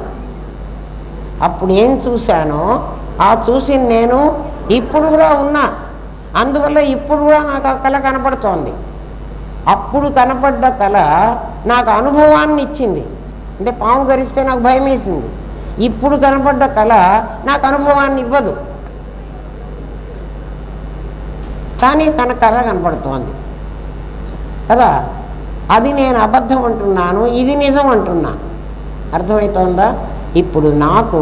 అప్పుడు ఏం చూశానో ఆ చూసిన నేను ఇప్పుడు కూడా ఉన్నా. అందువల్ల ఇప్పుడు కూడా నాకు ఆ కళ కనపడుతోంది. అప్పుడు కనపడ్డ కళ నాకు అనుభవాన్ని ఇచ్చింది. అంటే పాము గరిస్తే నాకు భయం వేసింది. ఇప్పుడు కనపడ్డ కళ నాకు అనుభవాన్ని ఇవ్వదు కానీ కళ కనపడుతోంది కదా. అది నేను అబద్ధం అంటున్నాను, ఇది నిజం అంటున్నా. అర్థమవుతోందా? ఇప్పుడు నాకు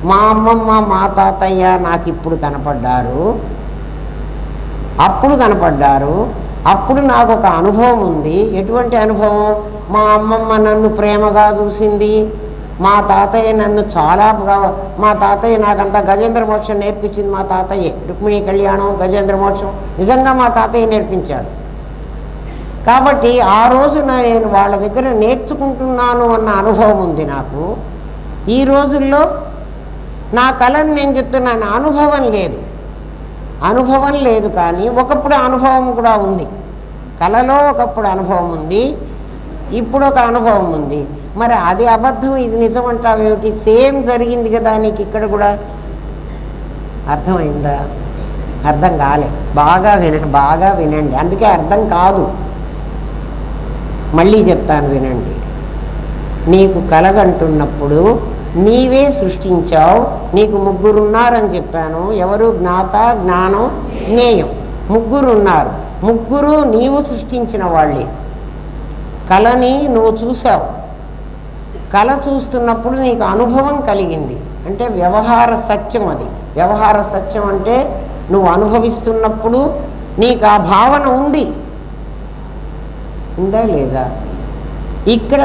మా అమ్మమ్మ మా తాతయ్య నాకు ఇప్పుడు కనపడ్డారు, అప్పుడు కనపడ్డారు. అప్పుడు నాకు ఒక అనుభవం ఉంది. ఎటువంటి అనుభవం? మా అమ్మమ్మ నన్ను ప్రేమగా చూసింది, మా తాతయ్య నన్ను చాలా మా తాతయ్య నాకంతా గజేంద్ర మోక్షం నేర్పించింది. మా తాతయ్యే రుక్మిణీ కళ్యాణం గజేంద్ర మోక్షం నిజంగా మా తాతయ్య నేర్పించాడు. కాబట్టి ఆ రోజున నేను వాళ్ళ దగ్గర నేర్చుకుంటున్నాను అన్న అనుభవం ఉంది నాకు. ఈ రోజుల్లో నా కళని నేను చెప్తున్నాను, అనుభవం లేదు కానీ ఒకప్పుడు అనుభవం కూడా ఉంది. కళలో ఒకప్పుడు అనుభవం ఉంది, ఇప్పుడు ఒక అనుభవం ఉంది. మరి అది అబద్ధం ఇది నిజం అంటావేమిటి? సేమ్ జరిగింది కదా నీకు ఇక్కడ కూడా. అర్థమైందా? అర్థం కాలే. బాగా వినండి. అందుకే అర్థం కాదు, మళ్ళీ చెప్తాను వినండి. నీకు కలగంటున్నప్పుడు నీవే సృష్టించావు. నీకు ముగ్గురున్నారని చెప్పాను. ఎవరు? జ్ఞాత, జ్ఞానం, జ్ఞేయం. ముగ్గురున్నారు. ముగ్గురు నీవు సృష్టించిన వాళ్ళే. కళని నువ్వు చూసావు. కళ చూస్తున్నప్పుడు నీకు అనుభవం కలిగింది. అంటే వ్యవహార సత్యం. అది వ్యవహార సత్యం అంటే నువ్వు అనుభవిస్తున్నప్పుడు నీకు ఆ భావన ఉందా లేదా? ఇక్కడ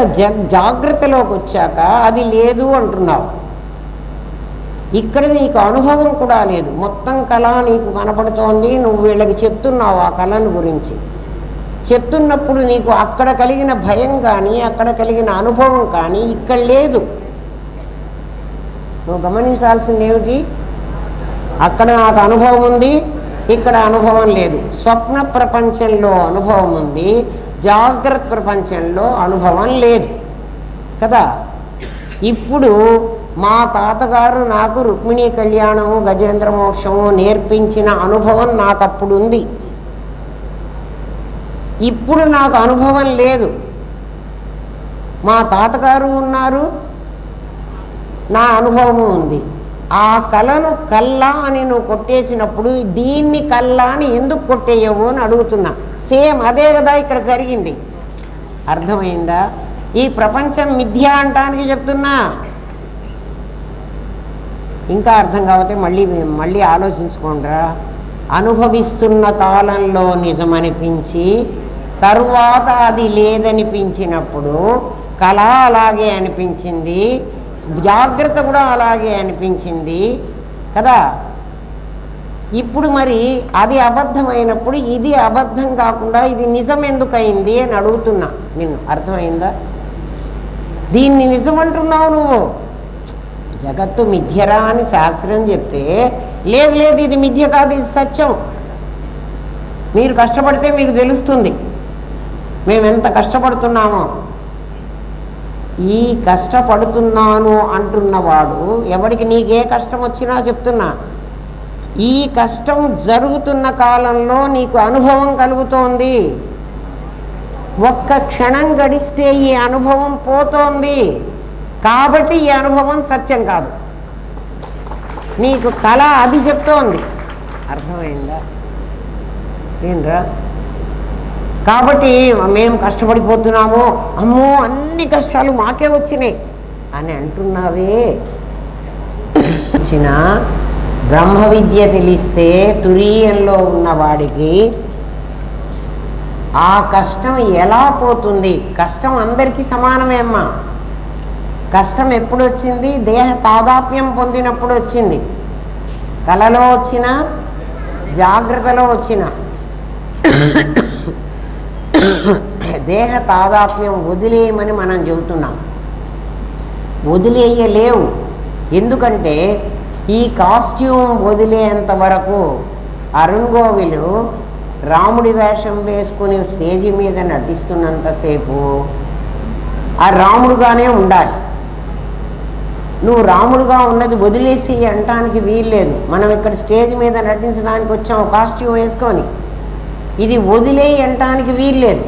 జాగ్రత్తలోకి వచ్చాక అది లేదు అంటున్నావు. ఇక్కడ నీకు అనుభవం కూడా లేదు. మొత్తం కళ నీకు కనపడుతోంది, నువ్వు వీళ్ళకి చెప్తున్నావు ఆ కళను గురించి. చెప్తున్నప్పుడు నీకు అక్కడ కలిగిన భయం కానీ అక్కడ కలిగిన అనుభవం కానీ ఇక్కడ లేదు. నువ్వు గమనించాల్సింది ఏమిటి? అక్కడ నాకు అనుభవం ఉంది, ఇక్కడ అనుభవం లేదు. స్వప్న ప్రపంచంలో అనుభవం ఉంది, జాగ్రత్త ప్రపంచంలో అనుభవం లేదు కదా. ఇప్పుడు మా తాతగారు నాకు రుక్మిణీ కళ్యాణము గజేంద్ర మోక్షము నేర్పించిన అనుభవం నాకు అప్పుడు ఉంది. ఇప్పుడు నాకు అనుభవం లేదు. మా తాతగారు ఉన్నారు, నా అనుభవము ఉంది. ఆ కళను కల్లా అని నువ్వు కొట్టేసినప్పుడు దీన్ని కల్లా అని ఎందుకు కొట్టేయవు అని అడుగుతున్నా. సేమ్ అదే కదా ఇక్కడ జరిగింది. అర్థమైందా? ఈ ప్రపంచం మిథ్య అంటానికి చెప్తున్నా. ఇంకా అర్థం కాకపోతే మళ్ళీ ఆలోచించుకోండిరా. అనుభవిస్తున్న కాలంలో నిజమనిపించి తరువాత అది లేదనిపించినప్పుడు కళ అలాగే అనిపించింది, జాగ్రత్త కూడా అలాగే అనిపించింది కదా. ఇప్పుడు మరి అది అబద్ధమైనప్పుడు ఇది అబద్ధం కాకుండా ఇది నిజం ఎందుకయింది అని అడుగుతున్నా నిన్ను. అర్థమైందా? దీన్ని నిజం అంటున్నావు నువ్వు. జగత్తు మిథ్యరా అని శాస్త్రం చెప్తే లేదు లేదు ఇది మిథ్య కాదు, ఇది సత్యం. మీరు కష్టపడితే మీకు తెలుస్తుంది మేము ఎంత కష్టపడుతున్నామో. ఈ కష్టపడుతున్నాను అంటున్నవాడు ఎవరికి నీకే కష్టం వచ్చినా చెప్తున్నా, ఈ కష్టం జరుగుతున్న కాలంలో నీకు అనుభవం కలుగుతోంది. ఒక్క క్షణం గడిస్తే ఈ అనుభవం పోతోంది కాబట్టి ఈ అనుభవం సత్యం కాదు. నీకు కళ అది చెప్తోంది. అర్థమైందా? ఏంద్రా? కాబట్టి మేము కష్టపడిపోతున్నాము, అమ్మో అన్ని కష్టాలు మాకే వచ్చినాయి అని అంటున్నావే. వచ్చిన బ్రహ్మ విద్య తెలిస్తే తురీయంలో ఉన్నవాడికి ఆ కష్టం ఎలా పోతుంది? కష్టం అందరికీ సమానమే అమ్మా. కష్టం ఎప్పుడు వచ్చింది? దేహ తాదాత్మ్యం పొందినప్పుడు వచ్చింది. కలలో వచ్చిన, జాగ్రత్తలో వచ్చిన. దేహ తాదాత్మ్యం వదిలేయమని మనం చెబుతున్నాం. వదిలేయలేవు. ఎందుకంటే ఈ కాస్ట్యూమ్ వదిలేంత వరకు అరుణ్ గోవిలు రాముడి వేషం వేసుకుని స్టేజి మీద నటిస్తున్నంతసేపు ఆ రాముడుగానే ఉండాలి. నువ్వు రాముడుగా ఉన్నది వదిలేసి అంటానికి వీల్లేదు. మనం ఇక్కడ స్టేజ్ మీద నటించడానికి వచ్చాము కాస్ట్యూమ్ వేసుకొని, ఇది వదిలేయి అంటానికి వీల్లేదు.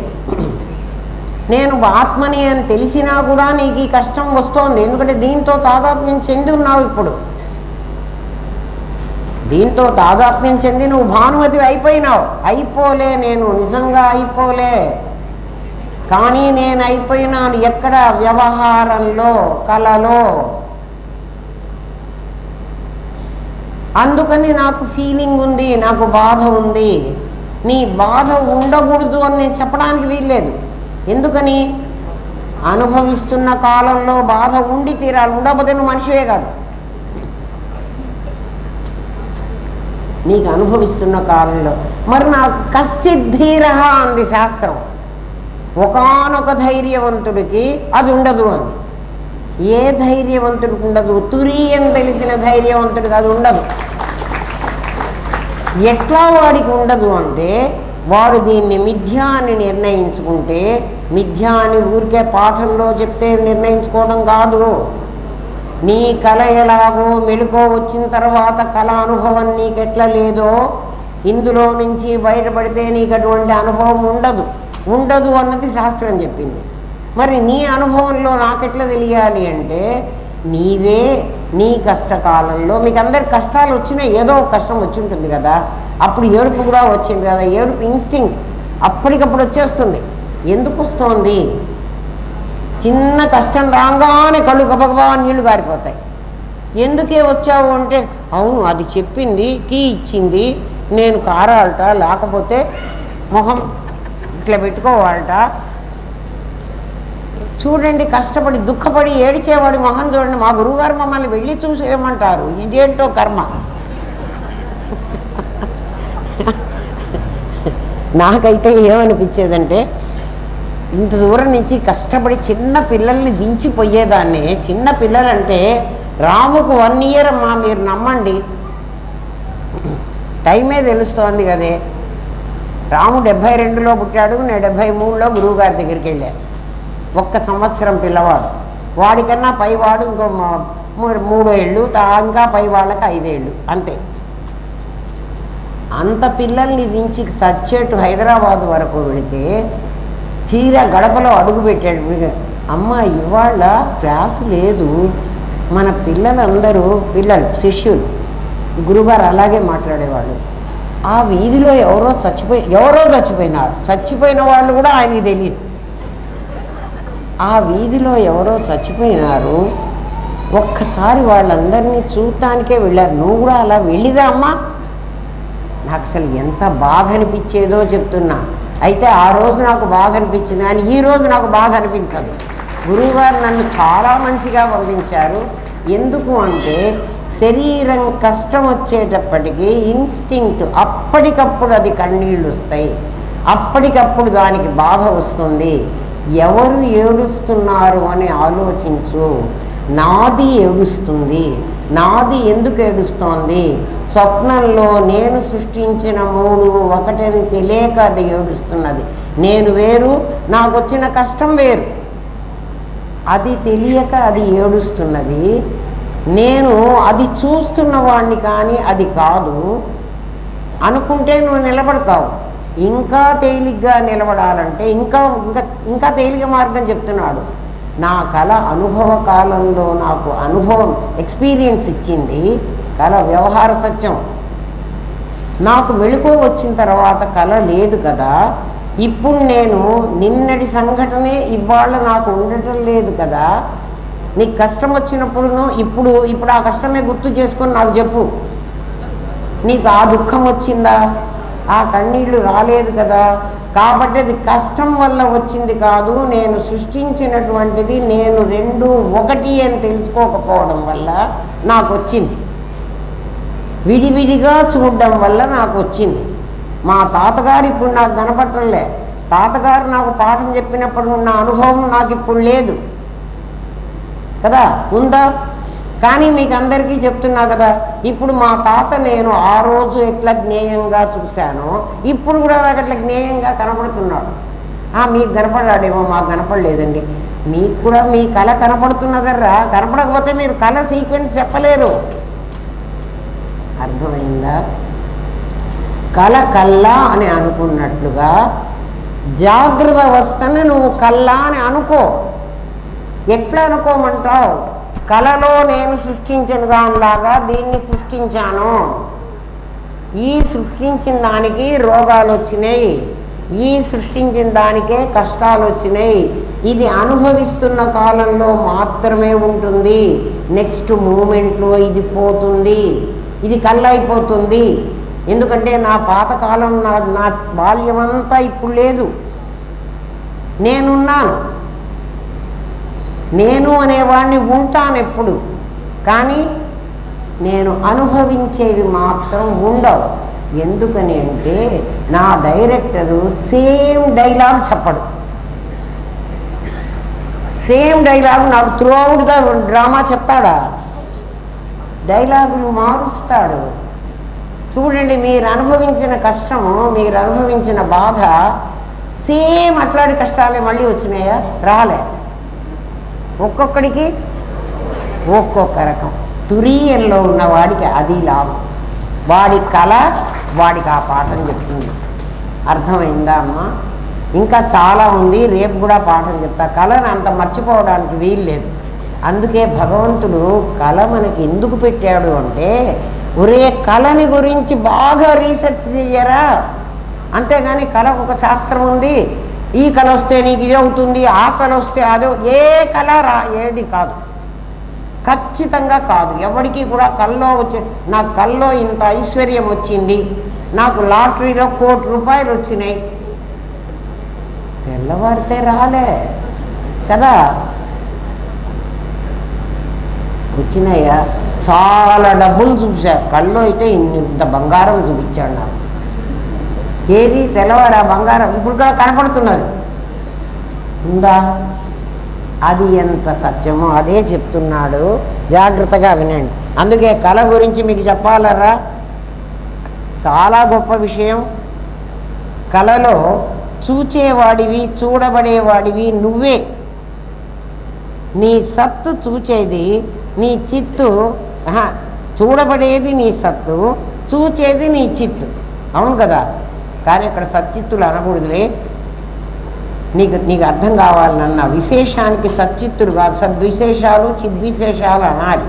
నేను ఆత్మని అని తెలిసినా కూడా నీకు ఈ కష్టం వస్తోంది. ఎందుకంటే దీంతో తాదాత్మ్యం చెంది ఉన్నావు. ఇప్పుడు దీంతో తాదాత్మ్యం చెంది నువ్వు భానుమతి అయిపోయినావు. అయిపోలే, నేను నిజంగా అయిపోలే, కానీ నేను అయిపోయినాను. ఎక్కడ? వ్యవహారంలో, కలలో. అందుకని నాకు ఫీలింగ్ ఉంది, నాకు బాధ ఉంది. నీ బాధ ఉండకూడదు అని నేను చెప్పడానికి వీల్లేదు. ఎందుకని? అనుభవిస్తున్న కాలంలో బాధ ఉండి తీరాలి. ఉండకపోతే నువ్వు మనిషివే కాదు. నీకు అనుభవిస్తున్న కాలంలో మరి నాకు కశ్చిద్ధీర అంది శాస్త్రం. ఒకానొక ధైర్యవంతుడికి అది ఉండదు అంది. ఏ ధైర్యవంతుడికి ఉండదు? తురీయం తెలిసిన ధైర్యవంతుడికి అది ఉండదు. ఎట్లా వాడికి ఉండదు అంటే, వాడు దీన్ని మిథ్యా అని నిర్ణయించుకుంటే, మిథ్యా అని ఊరికే పాఠంలో చెప్తే నిర్ణయించుకోవడం కాదు. నీ కళ ఎలాగో మెళుకో వచ్చిన తర్వాత కళ అనుభవం నీకెట్లా లేదో, ఇందులో నుంచి బయటపడితే నీకు అటువంటి అనుభవం ఉండదు. ఉండదు అన్నది శాస్త్రం చెప్పింది. మరి నీ అనుభవంలో నాకెట్లా తెలియాలి అంటే, నీవే నీ కష్టకాలంలో, మీకు అందరికి కష్టాలు వచ్చినా ఏదో ఒక కష్టం వచ్చి ఉంటుంది కదా, అప్పుడు ఏడుపు కూడా వచ్చింది కదా. ఏడుపు ఇన్స్టింక్ట్ అప్పటికప్పుడు వచ్చేస్తుంది. ఎందుకు వస్తుంది? చిన్న కష్టం రాగానే కళ్ళు గబగబా నీళ్లు గారిపోతాయి. ఎందుకే వచ్చావు అంటే, అవును అది చెప్పింది, కీ ఇచ్చింది, నేను కారాలట, లేకపోతే మొహం ఇట్లా పెట్టుకోవాలట. చూడండి, కష్టపడి దుఃఖపడి ఏడిచేవాడి మొహం చూడండి. మా గురువుగారు మమ్మల్ని వెళ్ళి చూసేయమంటారు. ఇదేంటో కర్మ. నాకైతే ఏమనిపించేదంటే, ఇంత దూరం నుంచి కష్టపడి చిన్న పిల్లల్ని దించిపోయేదాన్ని. చిన్న పిల్లలంటే రాముకు 1 year అమ్మా, మీరు నమ్మండి. టైమే తెలుస్తోంది కదే. రాము 72లో పుట్టాడు, నేను 73లో గురువుగారి దగ్గరికి వెళ్ళాను. 1 సంవత్సరం పిల్లవాడు. వాడికన్నా పైవాడు ఇంకో 3 ఏళ్ళు, ఇంకా పై వాళ్ళకి 5 ఏళ్ళు అంతే. అంత పిల్లల్ని దించి చచ్చేట్టు హైదరాబాద్ వరకు వెళితే చీర గడపలో అడుగు పెట్టాడు. అమ్మ ఇవాళ క్లాసు లేదు, మన పిల్లలందరూ శిష్యులు, గురుగారు అలాగే మాట్లాడేవాళ్ళు. ఆ వీధిలో ఎవరో చచ్చిపోయినారు. చచ్చిపోయిన వాళ్ళు కూడా ఆయనకి తెలియదు. ఆ వీధిలో ఎవరో చచ్చిపోయినారు. ఒక్కసారి వాళ్ళందరినీ చూడటానికే వెళ్ళారు. నువ్వు కూడా అలా వెళ్ళిదా అమ్మా? నాకు అసలు ఎంత బాధ అనిపించేదో చెప్తున్నా. అయితే ఆ రోజు నాకు బాధ అనిపించింది, కానీ ఈ రోజు నాకు బాధ అనిపించదు. గురువుగారు నన్ను చాలా మంచిగా పంపించారు. ఎందుకు అంటే శరీరం కష్టం వచ్చేటప్పటికీ ఇన్స్టింక్ట్ అప్పటికప్పుడు అది కన్నీళ్ళు వస్తాయి, అప్పటికప్పుడు దానికి బాధ వస్తుంది. ఎవరు ఏడుస్తున్నారు అని ఆలోచించు. నాది ఏడుస్తుంది. నాది ఎందుకు ఏడుస్తోంది? స్వప్నంలో నేను సృష్టించిన మూడు ఒకటని తెలియక అది ఏడుస్తున్నది. నేను వేరు, నాకు వచ్చిన కష్టం వేరు. అది తెలియక అది ఏడుస్తున్నది. నేను అది చూస్తున్న వాడిని కానీ అది కాదు అనుకుంటే నువ్వు నిలబడతావు. ఇంకా తేలిగ్గా నిలబడాలంటే ఇంకా ఇంకా ఇంకా తేలిక మార్గం చెప్తున్నాడు. నా కళ అనుభవ కాలంలో నాకు అనుభవం ఎక్స్పీరియన్స్ ఇచ్చింది. కళ వ్యవహార సత్యం. నాకు మెళుకువ వచ్చిన తర్వాత కళ లేదు కదా. ఇప్పుడు నేను నిన్నటి సంఘటనే ఇవాళ నాకు ఉండటం లేదు కదా. నీకు కష్టం వచ్చినప్పుడును ఇప్పుడు ఆ కష్టమే గుర్తు చేసుకొని నాకు చెప్పు. నీకు ఆ దుఃఖం వచ్చిందా? ఆ కన్నీళ్ళు రాలేదు కదా. కాబట్టి అది కష్టం వల్ల వచ్చింది కాదు, నేను సృష్టించినటువంటిది నేను రెండు ఒకటి అని తెలుసుకోకపోవడం వల్ల నాకు వచ్చింది. విడివిడిగా చూడడం వల్ల నాకు వచ్చింది. మా తాతగారు ఇప్పుడు నాకు కనపడటంలే. తాతగారు నాకు పాఠం చెప్పినప్పుడు ఉన్న అనుభవం నాకు ఇప్పుడు లేదు కదా, ఉందా? కానీ మీకు అందరికీ చెప్తున్నా కదా, ఇప్పుడు మా తాత నేను ఆ రోజు ఎట్లా జ్ఞేయంగా చూశానో ఇప్పుడు కూడా నాకు అట్లా జ్ఞేయంగా కనపడుతున్నాడు. మీకు కనపడాడేమో, మాకు కనపడలేదండి. మీకు కూడా మీ కళ కనపడుతున్నదర్రా. కనపడకపోతే మీరు కళ సీక్వెన్స్ చెప్పలేరు. అర్థమైందా? కళ కల్లా అని అనుకున్నట్లుగా జాగ్రత్త అవస్థని నువ్వు కల్లా అని అనుకో. ఎట్లా అనుకోమంటావు? కళలో నేను సృష్టించిన దానిలాగా దీన్ని సృష్టించాను. ఈ సృష్టించిన దానికి రోగాలు వచ్చినాయి, ఈ సృష్టించిన దానికే కష్టాలు వచ్చినాయి. ఇది అనుభవిస్తున్న కాలంలో మాత్రమే ఉంటుంది. నెక్స్ట్ మూమెంట్లో ఇది పోతుంది, ఇది కళ్ళైపోతుంది. ఎందుకంటే నా పాతకాలం నా బాల్యమంతా ఇప్పుడు లేదు. నేనున్నాను, నేను అనేవాడిని ఉంటాను ఎప్పుడు. కానీ నేను అనుభవించేవి మాత్రం ఉండవు. ఎందుకని అంటే నా డైరెక్టరు సేమ్ డైలాగ్ చెప్పడు. సేమ్ డైలాగ్ నాకు త్రూ అవుట్ ద డ్రామా చెప్తాడా? డైలాగులు మారుస్తాడు. చూడండి, మీరు అనుభవించిన కష్టము, మీరు అనుభవించిన బాధ సేమ్ అట్లాంటి కష్టాలే మళ్ళీ వచ్చినాయా? రాలే. ఒక్కొక్కడికి ఒక్కొక్క రకం. తురీయంలో ఉన్న వాడికి అది లాభం. వాడి కళ వాడికి ఆ పాఠం చెప్తుంది. అర్థమైందా అమ్మా? ఇంకా చాలా ఉంది, రేపు కూడా పాఠం చెప్తా. కళను అంత మర్చిపోవడానికి వీలు లేదు. అందుకే భగవంతుడు కళ మనకి ఎందుకు పెట్టాడు అంటే, ఒరే కళని గురించి బాగా రీసెర్చ్ చెయ్యరా. అంతేగాని కళకు ఒక శాస్త్రం ఉంది, ఈ కళ వస్తే నీకు ఇది అవుతుంది, ఆ కళ వస్తే అదో. ఏ కళ ఏది కాదు, ఖచ్చితంగా కాదు. ఎవరికి కూడా కల్లో వచ్చే, నాకు కల్లో ఇంత ఐశ్వర్యం వచ్చింది, నాకు లాటరీలో 1 కోటి రూపాయలు వచ్చినాయి, తెల్లవారితే రాలే కదా. వచ్చినాయా? చాలా డబ్బులు చూశారు. కళ్ళు అయితే ఇంత బంగారం చూపించాడు నాకు. ఏది తెల్లవారు ఆ బంగారం ఇప్పుడు కూడా కనపడుతున్నది, ఉందా? అది ఎంత సత్యమో అదే చెప్తున్నాడు. జాగ్రత్తగా వినండి. అందుకే కళ గురించి మీకు చెప్పాలరా, చాలా గొప్ప విషయం. కళలో చూచేవాడివి, చూడబడేవాడివి నువ్వే. నీ సత్తు చూచేది నీ చిత్తు, చూడబడేది నీ సత్తు, చూచేది నీ చిత్తు. అవును కదా. కానీ అక్కడ సచ్చిత్తులు అనకూడదులే. నీకు అర్థం కావాలన్న విశేషానికి సచ్చిత్తులు కాదు, సద్విశేషాలు చిద్విశేషాలు అనాలి.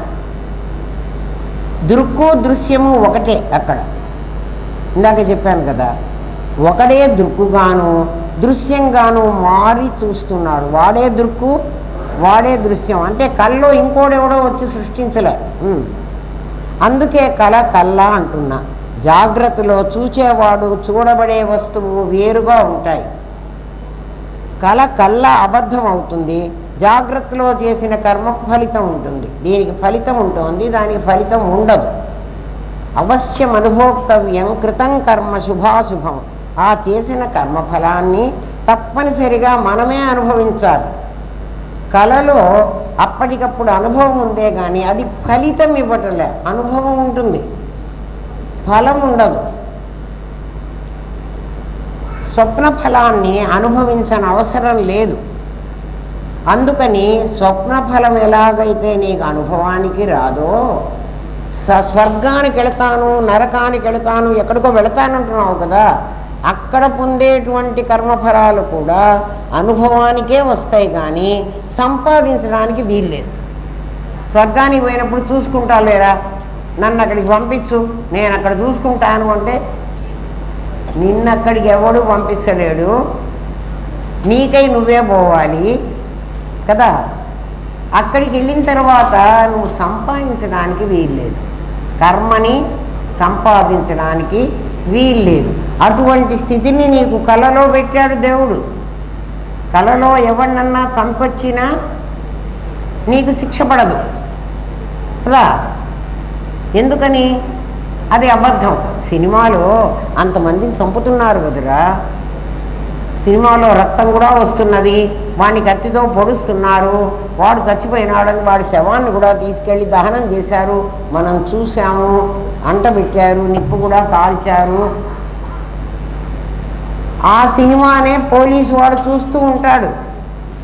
దృక్కు దృశ్యము ఒకటే. అక్కడ ఇందాక చెప్పాను కదా, ఒకడే దృక్కుగాను దృశ్యంగాను మారి చూస్తున్నాడు. వాడే దృక్కు, వాడే దృశ్యం. అంటే కల్లో ఇంకోడెవడో వచ్చి సృష్టించలే. అందుకే కళ కల్లా అంటున్నా. జాగ్రత్తలో చూచేవాడు, చూడబడే వస్తువు వేరుగా ఉంటాయి. కళ కల్లా అబద్ధం అవుతుంది, జాగ్రత్తలో చేసిన కర్మకు ఫలితం ఉంటుంది, దీనికి ఫలితం ఉంటుంది, దానికి ఫలితం ఉండదు. అవశ్యం అనుభోక్తవ్యం కృతం కర్మ శుభాశుభం. ఆ చేసిన కర్మఫలాన్ని తప్పనిసరిగా మనమే అనుభవించాలి. కళలో అప్పటికప్పుడు అనుభవం ఉందే కానీ అది ఫలితం ఇవ్వటలే. అనుభవం ఉంటుంది, ఫలం ఉండదు. స్వప్న ఫలాన్ని అనుభవించని అవసరం లేదు. అందుకని స్వప్న ఫలం ఎలాగైతే నీకు అనుభవానికి రాదో, స్వర్గానికి వెళతాను, నరకానికి వెళతాను, ఎక్కడికో వెళతానంటున్నావు కదా, అక్కడ పొందేటువంటి కర్మఫలాలు కూడా అనుభవానికే వస్తాయి కానీ సంపాదించడానికి వీల్లేదు. స్వర్గానికి పోయినప్పుడు చూసుకుంటా లేరా, నన్ను అక్కడికి పంపించు, నేను అక్కడ చూసుకుంటాను అంటే నిన్నక్కడికి ఎవడు పంపించలేడు, నీకై నువ్వే పోవాలి కదా. అక్కడికి వెళ్ళిన తర్వాత నువ్వు సంపాదించడానికి వీల్లేదు, కర్మని సంపాదించడానికి వీల్లేదు. అటువంటి స్థితిని నీకు కలలో పెట్టాడు దేవుడు. కలలో ఎవరినన్నా చంపొచ్చినా నీకు శిక్ష పడదు కదా. ఎందుకని? అది అబద్ధం. సినిమాలో అంతమందిని చంపుతున్నారు కదరా, సినిమాలో రక్తం కూడా వస్తున్నది, వాడిని కత్తితో పొడుస్తున్నారు, వాడు చచ్చిపోయినాడని వాడి శవాన్ని కూడా తీసుకెళ్ళి దహనం చేశారు, మనం చూసాము, అంటబెట్టారు, నిప్పు కూడా కాల్చారు. ఆ సినిమానే పోలీసు వాడు చూస్తూ ఉంటాడు.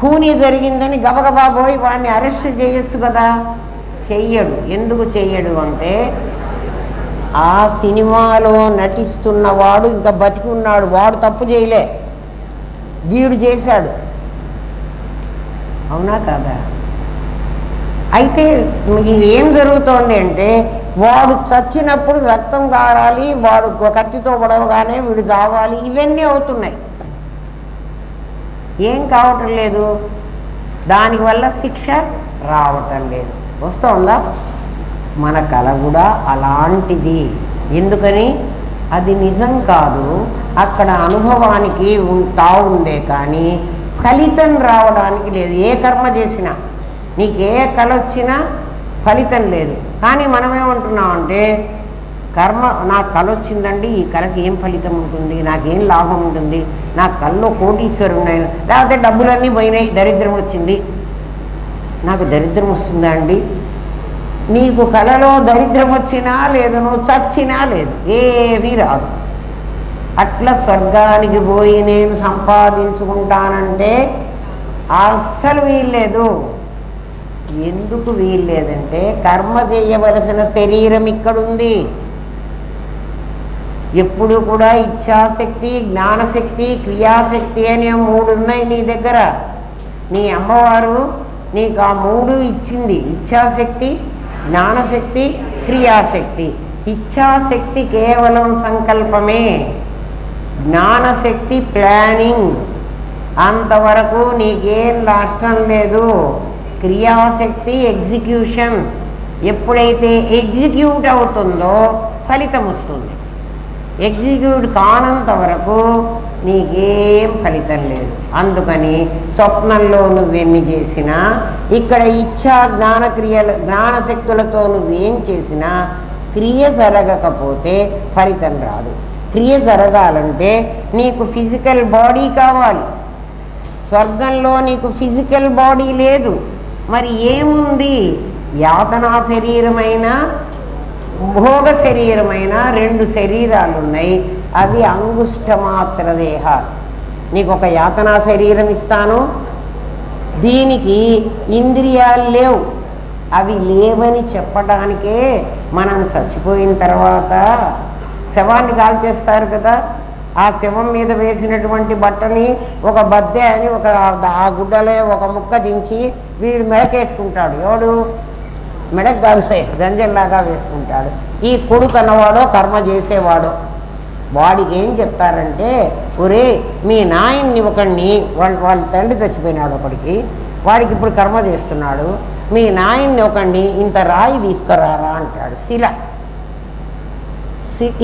కూనీ జరిగిందని గబగబా పోయి వాడిని అరెస్ట్ చేయొచ్చు కదా, చెయ్యడు. ఎందుకు చెయ్యడు అంటే ఆ సినిమాలో నటిస్తున్నవాడు ఇంకా బతికి ఉన్నాడు, వాడు తప్పు చేయలే, వీడు చేశాడు. అవునా కాదా? అయితే ఏం జరుగుతోంది అంటే వాడు చచ్చినప్పుడు రక్తం కారాలి, వాడు కత్తితో పడవగానే వీడు చావాలి, ఇవన్నీ అవుతున్నాయి. ఏం కావటం లేదు, దానివల్ల శిక్ష రావటం లేదు. వస్తుందా? మన కళ కూడా అలాంటిది. ఎందుకని? అది నిజం కాదు, అక్కడ అనుభవానికి తావుందే కానీ ఫలితం రావడానికి లేదు. ఏ కర్మ చేసినా నీకు ఏ కళ వచ్చినా ఫలితం లేదు. కానీ మనమేమంటున్నామంటే కర్మ, నాకు కళ వచ్చిందండి, ఈ కళకి ఏం ఫలితం ఉంటుంది, నాకేం లాభం ఉంటుంది, నా కళ్ళలో కోటీశ్వరుడు, లేకపోతే డబ్బులన్నీ పోయినాయి, దరిద్రం వచ్చింది, నాకు దరిద్రం వస్తుందా అండి? నీకు కళలో దరిద్రం వచ్చినా లేదు, నువ్వు చచ్చినా లేదు, ఏమీ రాదు. అట్లా స్వర్గానికి పోయి నేను సంపాదించుకుంటానంటే అస్సలు వీల్లేదు. ఎందుకు వీల్లేదంటే కర్మ చేయవలసిన శరీరం ఇక్కడుంది. ఎప్పుడు కూడా ఇచ్ఛాశక్తి, జ్ఞానశక్తి, క్రియాశక్తి అనే 3 ఉన్నాయి నీ దగ్గర. నీ అమ్మవారు నీకు ఆ 3 ఇచ్చింది, ఇచ్ఛాశక్తి, జ్ఞానశక్తి, క్రియాశక్తి. ఇచ్ఛాశక్తి కేవలం సంకల్పమే, జ్ఞానశక్తి ప్లానింగ్, అంతవరకు నీకేం నష్టం లేదు. క్రియాశక్తి ఎగ్జిక్యూషన్, ఎప్పుడైతే ఎగ్జిక్యూట్ అవుతుందో ఫలితం వస్తుంది. ఎగ్జిక్యూట్ కానంత వరకు నీకేం ఫలితం లేదు. అందుకని స్వప్నంలో నువ్వెన్ని చేసినా, ఇక్కడ ఇచ్ఛా జ్ఞానశక్తులతో నువ్వేం చేసినా క్రియ జరగకపోతే ఫలితం రాదు. క్రియ జరగాలంటే నీకు ఫిజికల్ బాడీ కావాలి. స్వర్గంలో నీకు ఫిజికల్ బాడీ లేదు, మరి ఏముంది? యాతనా శరీరమైన భోగ శరీరమైన 2 శరీరాలు ఉన్నాయి. అవి అంగుష్టమాత్ర దేహాలు. నీకు ఒక యాతనా శరీరం ఇస్తాను, దీనికి ఇంద్రియాలు లేవు. అవి లేవని చెప్పడానికే మనం చచ్చిపోయిన తర్వాత శవాన్ని కాల్చేస్తారు కదా, ఆ శవం మీద వేసినటువంటి బట్టని ఒక బద్దె అని ఆ గుడ్డలే ఒక ముక్క చించి వీడు మెడకేసుకుంటాడు. ఎవడు? మెడకు కాదు, గంజల్లాగా వేసుకుంటాడు. ఈ కొడుకు అన్నవాడో కర్మ చేసేవాడో వాడికి ఏం చెప్తారంటే, ఒరే మీ నాయన్ని ఒకడిని, వాళ్ళ తండ్రి చచ్చిపోయినాడు ఒకడికి, వాడికి ఇప్పుడు కర్మ చేస్తున్నాడు, మీ నాయన్ని ఒకడిని ఇంత రాయి తీసుకురారా అంటాడు. శిల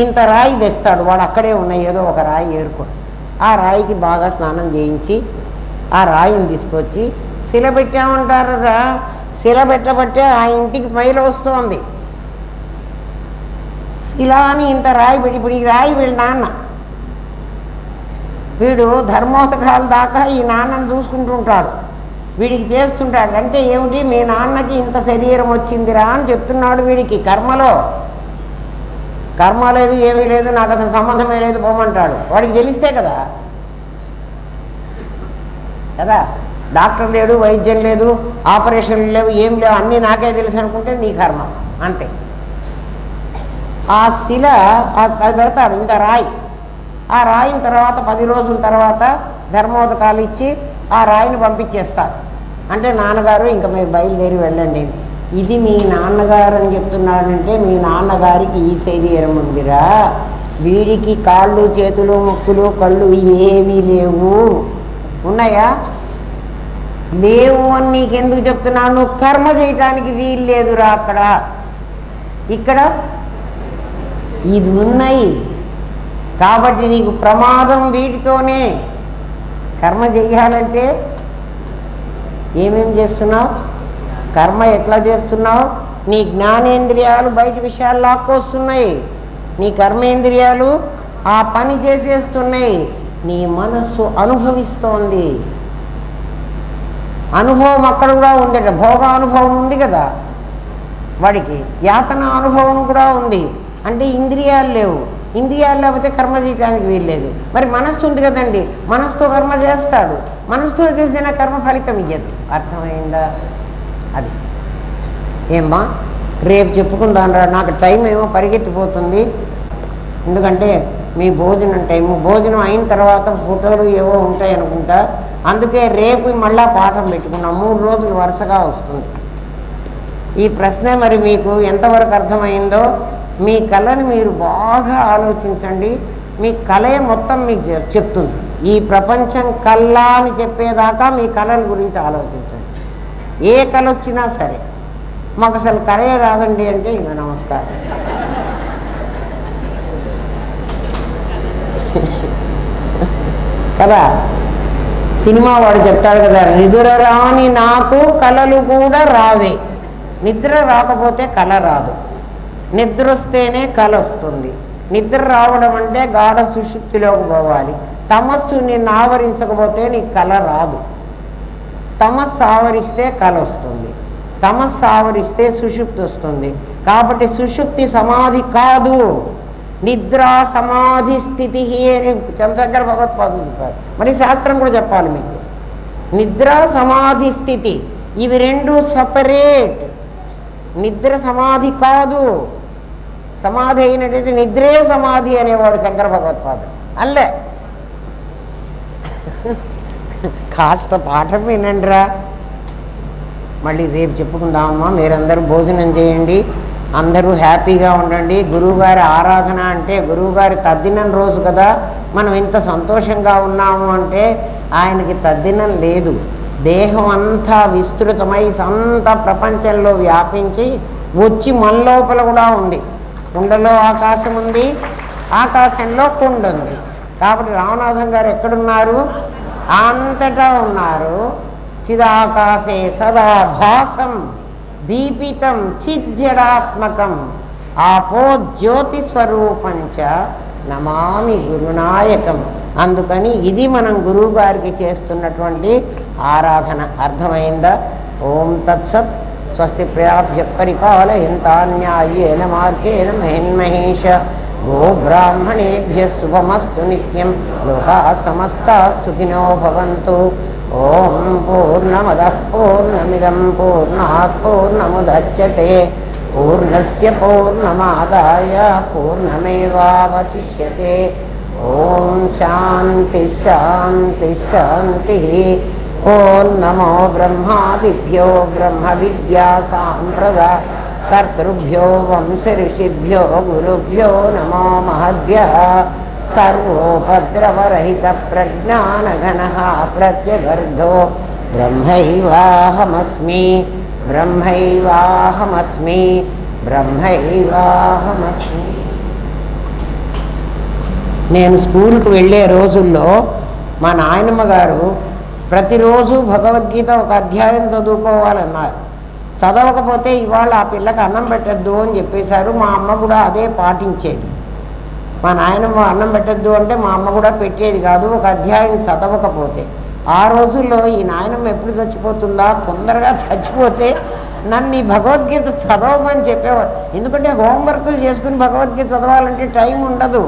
ఇంత రాయి తెస్తాడు, వాడు అక్కడే ఉన్న ఏదో ఒక రాయి ఏరుకొని ఆ రాయికి బాగా స్నానం చేయించి ఆ రాయిని తీసుకొచ్చి శిల పెట్టామంటారా, శిల పెట్టబట్టే ఆ ఇంటికి మైలు వస్తోంది. శిల అని ఇంత రాయి పెట్టి, ఇప్పుడు ఈ రాయి వీళ్ళ నాన్న, వీడు ధర్మోదకాల దాకా ఈ నాన్నను చూసుకుంటుంటాడు, వీడికి చేస్తుంటాడు. అంటే ఏమిటి, మీ నాన్నకి ఇంత శరీరం వచ్చిందిరా అని చెప్తున్నాడు వీడికి. కర్మ లేదు, ఏమీ లేదు, నాకు అసలు సంబంధమే లేదు, పోమంటాడు. వాడికి తెలిస్తే కదా డాక్టర్ లేడు, వైద్యం లేదు, ఆపరేషన్లు లేవు, ఏం లేవు, అన్నీ నాకే తెలుసు అనుకుంటే నీ కర్మ అంతే. ఆ శిల అది పెడతాడు, ఇంత రాయి. ఆ రాయిన తర్వాత 10 రోజుల తర్వాత ధర్మోదకాలు ఇచ్చి ఆ రాయిని పంపించేస్తారు. అంటే నాన్నగారు ఇంకా మీరు బయలుదేరి వెళ్ళండి. ఇది మీ నాన్నగారు అని చెప్తున్నాడంటే మీ నాన్నగారికి ఈ శరీరం ఉందిరా, వీడికి కాళ్ళు చేతులు ముక్కులు కళ్ళు ఏమీ లేవు. ఉన్నాయా? లేవు అని నీకెందుకు చెప్తున్నాను? నువ్వు కర్మ చేయటానికి వీలు లేదురా. అక్కడ ఇక్కడ ఇది ఉన్నాయి కాబట్టి నీకు ప్రమాదం వీటితోనే. కర్మ చెయ్యాలంటే ఏమేం చేస్తున్నావు? కర్మ ఎట్లా చేస్తున్నావు? నీ జ్ఞానేంద్రియాలు బయట విషయాలు లాక్కొస్తున్నాయి, నీ కర్మేంద్రియాలు ఆ పని చేసేస్తున్నాయి, నీ మనస్సు అనుభవిస్తోంది. అనుభవం అక్కడ కూడా ఉందట, భోగ అనుభవం ఉంది కదా వాడికి, యాతన అనుభవం కూడా ఉంది. అంటే ఇంద్రియాలు లేవు, ఇంద్రియాలు లేకపోతే కర్మ చేయడానికి వీల్లేదు. మరి మనస్సు ఉంది కదండి, మనస్సుతో కర్మ చేస్తాడు, మనస్సుతో చేసిన కర్మ ఫలితం ఇయ్యదు. అర్థమైందా? అది ఏమ్మా రేపు చెప్పుకుందాం రా, నాకు టైం ఏమో పరిగెత్తిపోతుంది. ఎందుకంటే మీ భోజనం టైము, భోజనం అయిన తర్వాత ఫోటోలు ఏవో ఉంటాయి అనుకుంటా, అందుకే రేపు మళ్ళా పాఠం పెట్టుకున్నాం. 3 రోజులు వరుసగా వస్తుంది ఈ ప్రశ్న. మరి మీకు ఎంతవరకు అర్థమైందో మీ కళని మీరు బాగా ఆలోచించండి. మీ కళే మొత్తం మీకు చెప్తుంది. ఈ ప్రపంచం కళ అని చెప్పేదాకా మీ కళల గురించి ఆలోచించండి. ఏ కళ వచ్చినా సరే, మాకు అసలు కళే రాదండి అంటే ఇంకా నమస్కారం. కదా సినిమా వాడు చెప్తాడు కదా, నిద్ర రాని నాకు కళలు కూడా రావే. నిద్ర రాకపోతే కళ రాదు, నిద్ర వస్తేనే కళ వస్తుంది. నిద్ర రావడం అంటే గాఢ సుషుప్తిలోకి పోవాలి. తమస్సు నిన్ను ఆవరించకపోతే నీకు కళ రాదు. తమస్సు ఆవరిస్తే కళ వస్తుంది, తమస్సు ఆవరిస్తే సుషుప్తి వస్తుంది. కాబట్టి సుషుప్తి సమాధి కాదు, నిద్రా సమాధి స్థితి అని చంద్రశేఖర భగవత్పాదులు చెప్పారు. మరి శాస్త్రం కూడా చెప్పాలి మీకు. నిద్ర సమాధి స్థితి ఇవి 2 సపరేట్. నిద్ర సమాధి కాదు, సమాధి అయినట్టయితే నిద్రే సమాధి అనేవాడు శంకర భగవత్పాదులు. అల్లే కాస్త పాఠం వినండిరా, మళ్ళీ రేపు చెప్పుకుందామమ్మా. మీరందరూ భోజనం చేయండి, అందరూ హ్యాపీగా ఉండండి. గురువుగారి ఆరాధన అంటే గురువుగారి తద్దినం రోజు కదా, మనం ఇంత సంతోషంగా ఉన్నాము అంటే ఆయనకి తద్దినం లేదు. దేహం అంతా విస్తృతమై అంతా ప్రపంచంలో వ్యాపించి వచ్చి మన లోపల కూడా ఉంది. కుండలో ఆకాశం ఉంది, ఆకాశంలో కుండ ఉంది. కాబట్టి రామనాథం గారు ఎక్కడున్నారు? అంతటా ఉన్నారు. చిదాకాశే సదా భాసం దీపితం చిజ్జడాత్మకం ఆపో జ్యోతి స్వరూపంచ నమామి గురునాయకం. అందుకని ఇది మనం గురువు గారికి చేస్తున్నటువంటి ఆరాధన. అర్థమైందా? ఓం తత్సత్. స్వస్తి ప్రజాభ్య పరిపాలయంతాన్యాయేన మార్గేణ మహిన్మహేష గోబ్రాహ్మణేభ్య శుభమస్తు నిత్యం. లోకా సమస్తా సుఖినో భవంతు. ఓం పూర్ణమదః పూర్ణమిదం పూర్ణాత్ పూర్ణముదచ్యతే పూర్ణస్య పూర్ణమాదాయ పూర్ణమేవావశిష్యతే. ఓం శాంతి శాంతి శాంతి. ఓం నమో బ్రహ్మాదిభ్యో బ్రహ్మ విద్యా సాంప్రదా కర్తృభ్యో వంశ ఋషిభ్యో గురుభ్యో నమో మహద్భ్యః. సర్వోపద్రవరహిత ప్రజ్ఞానఘనః ప్రత్యగర్ధో బ్రహ్మైవాహమస్మి బ్రహ్మైవాహమస్మి బ్రహ్మైవాహమస్మి. నేను స్కూల్కి వెళ్ళే రోజుల్లో మా నాయనమ్మ గారు ప్రతిరోజు భగవద్గీత ఒక అధ్యాయం చదువుకోవాలన్నారు. చదవకపోతే ఇవాళ ఆ పిల్లకి అన్నం పెట్టద్దు అని చెప్పేశారు. మా అమ్మ కూడా అదే పాటించేది. మా నాయనమ్మ అన్నం పెట్టద్దు అంటే మా అమ్మ కూడా పెట్టేది కాదు ఒక అధ్యాయం చదవకపోతే. ఆ రోజుల్లో ఈ నాయనమ్మ ఎప్పుడు చచ్చిపోతుందా, తొందరగా చచ్చిపోతే నన్ను ఈ భగవద్గీత చదవమని చెప్పేవాడు. ఎందుకంటే హోంవర్క్లు చేసుకుని భగవద్గీత చదవాలంటే టైం ఉండదు.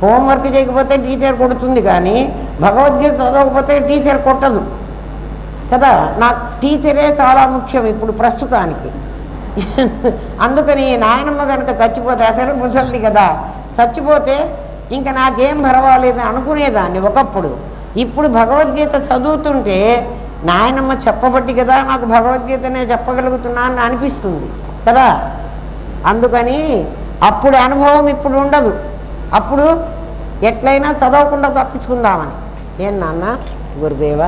హోంవర్క్ చేయకపోతే టీచర్ కొడుతుంది, కానీ భగవద్గీత చదవకపోతే టీచర్ కొట్టదు కదా. నాకు టీచరే చాలా ముఖ్యం ఇప్పుడు ప్రస్తుతానికి. అందుకని నాయనమ్మ కనుక చచ్చిపోతే, అసలు ముసలిది కదా, చచ్చిపోతే ఇంకా నాకేం పర్వాలేదు అనుకునేదాన్ని ఒకప్పుడు. ఇప్పుడు భగవద్గీత చదువుతుంటే నాయనమ్మ చెప్పబట్టి కదా నాకు భగవద్గీతనే చెప్పగలుగుతున్నాను అనిపిస్తుంది కదా. అందుకని అప్పుడు అనుభవం ఇప్పుడు ఉండదు. అప్పుడు ఎట్లయినా చదవకుండా తప్పించుకుందామని. ఏం నాన్న గురుదేవ.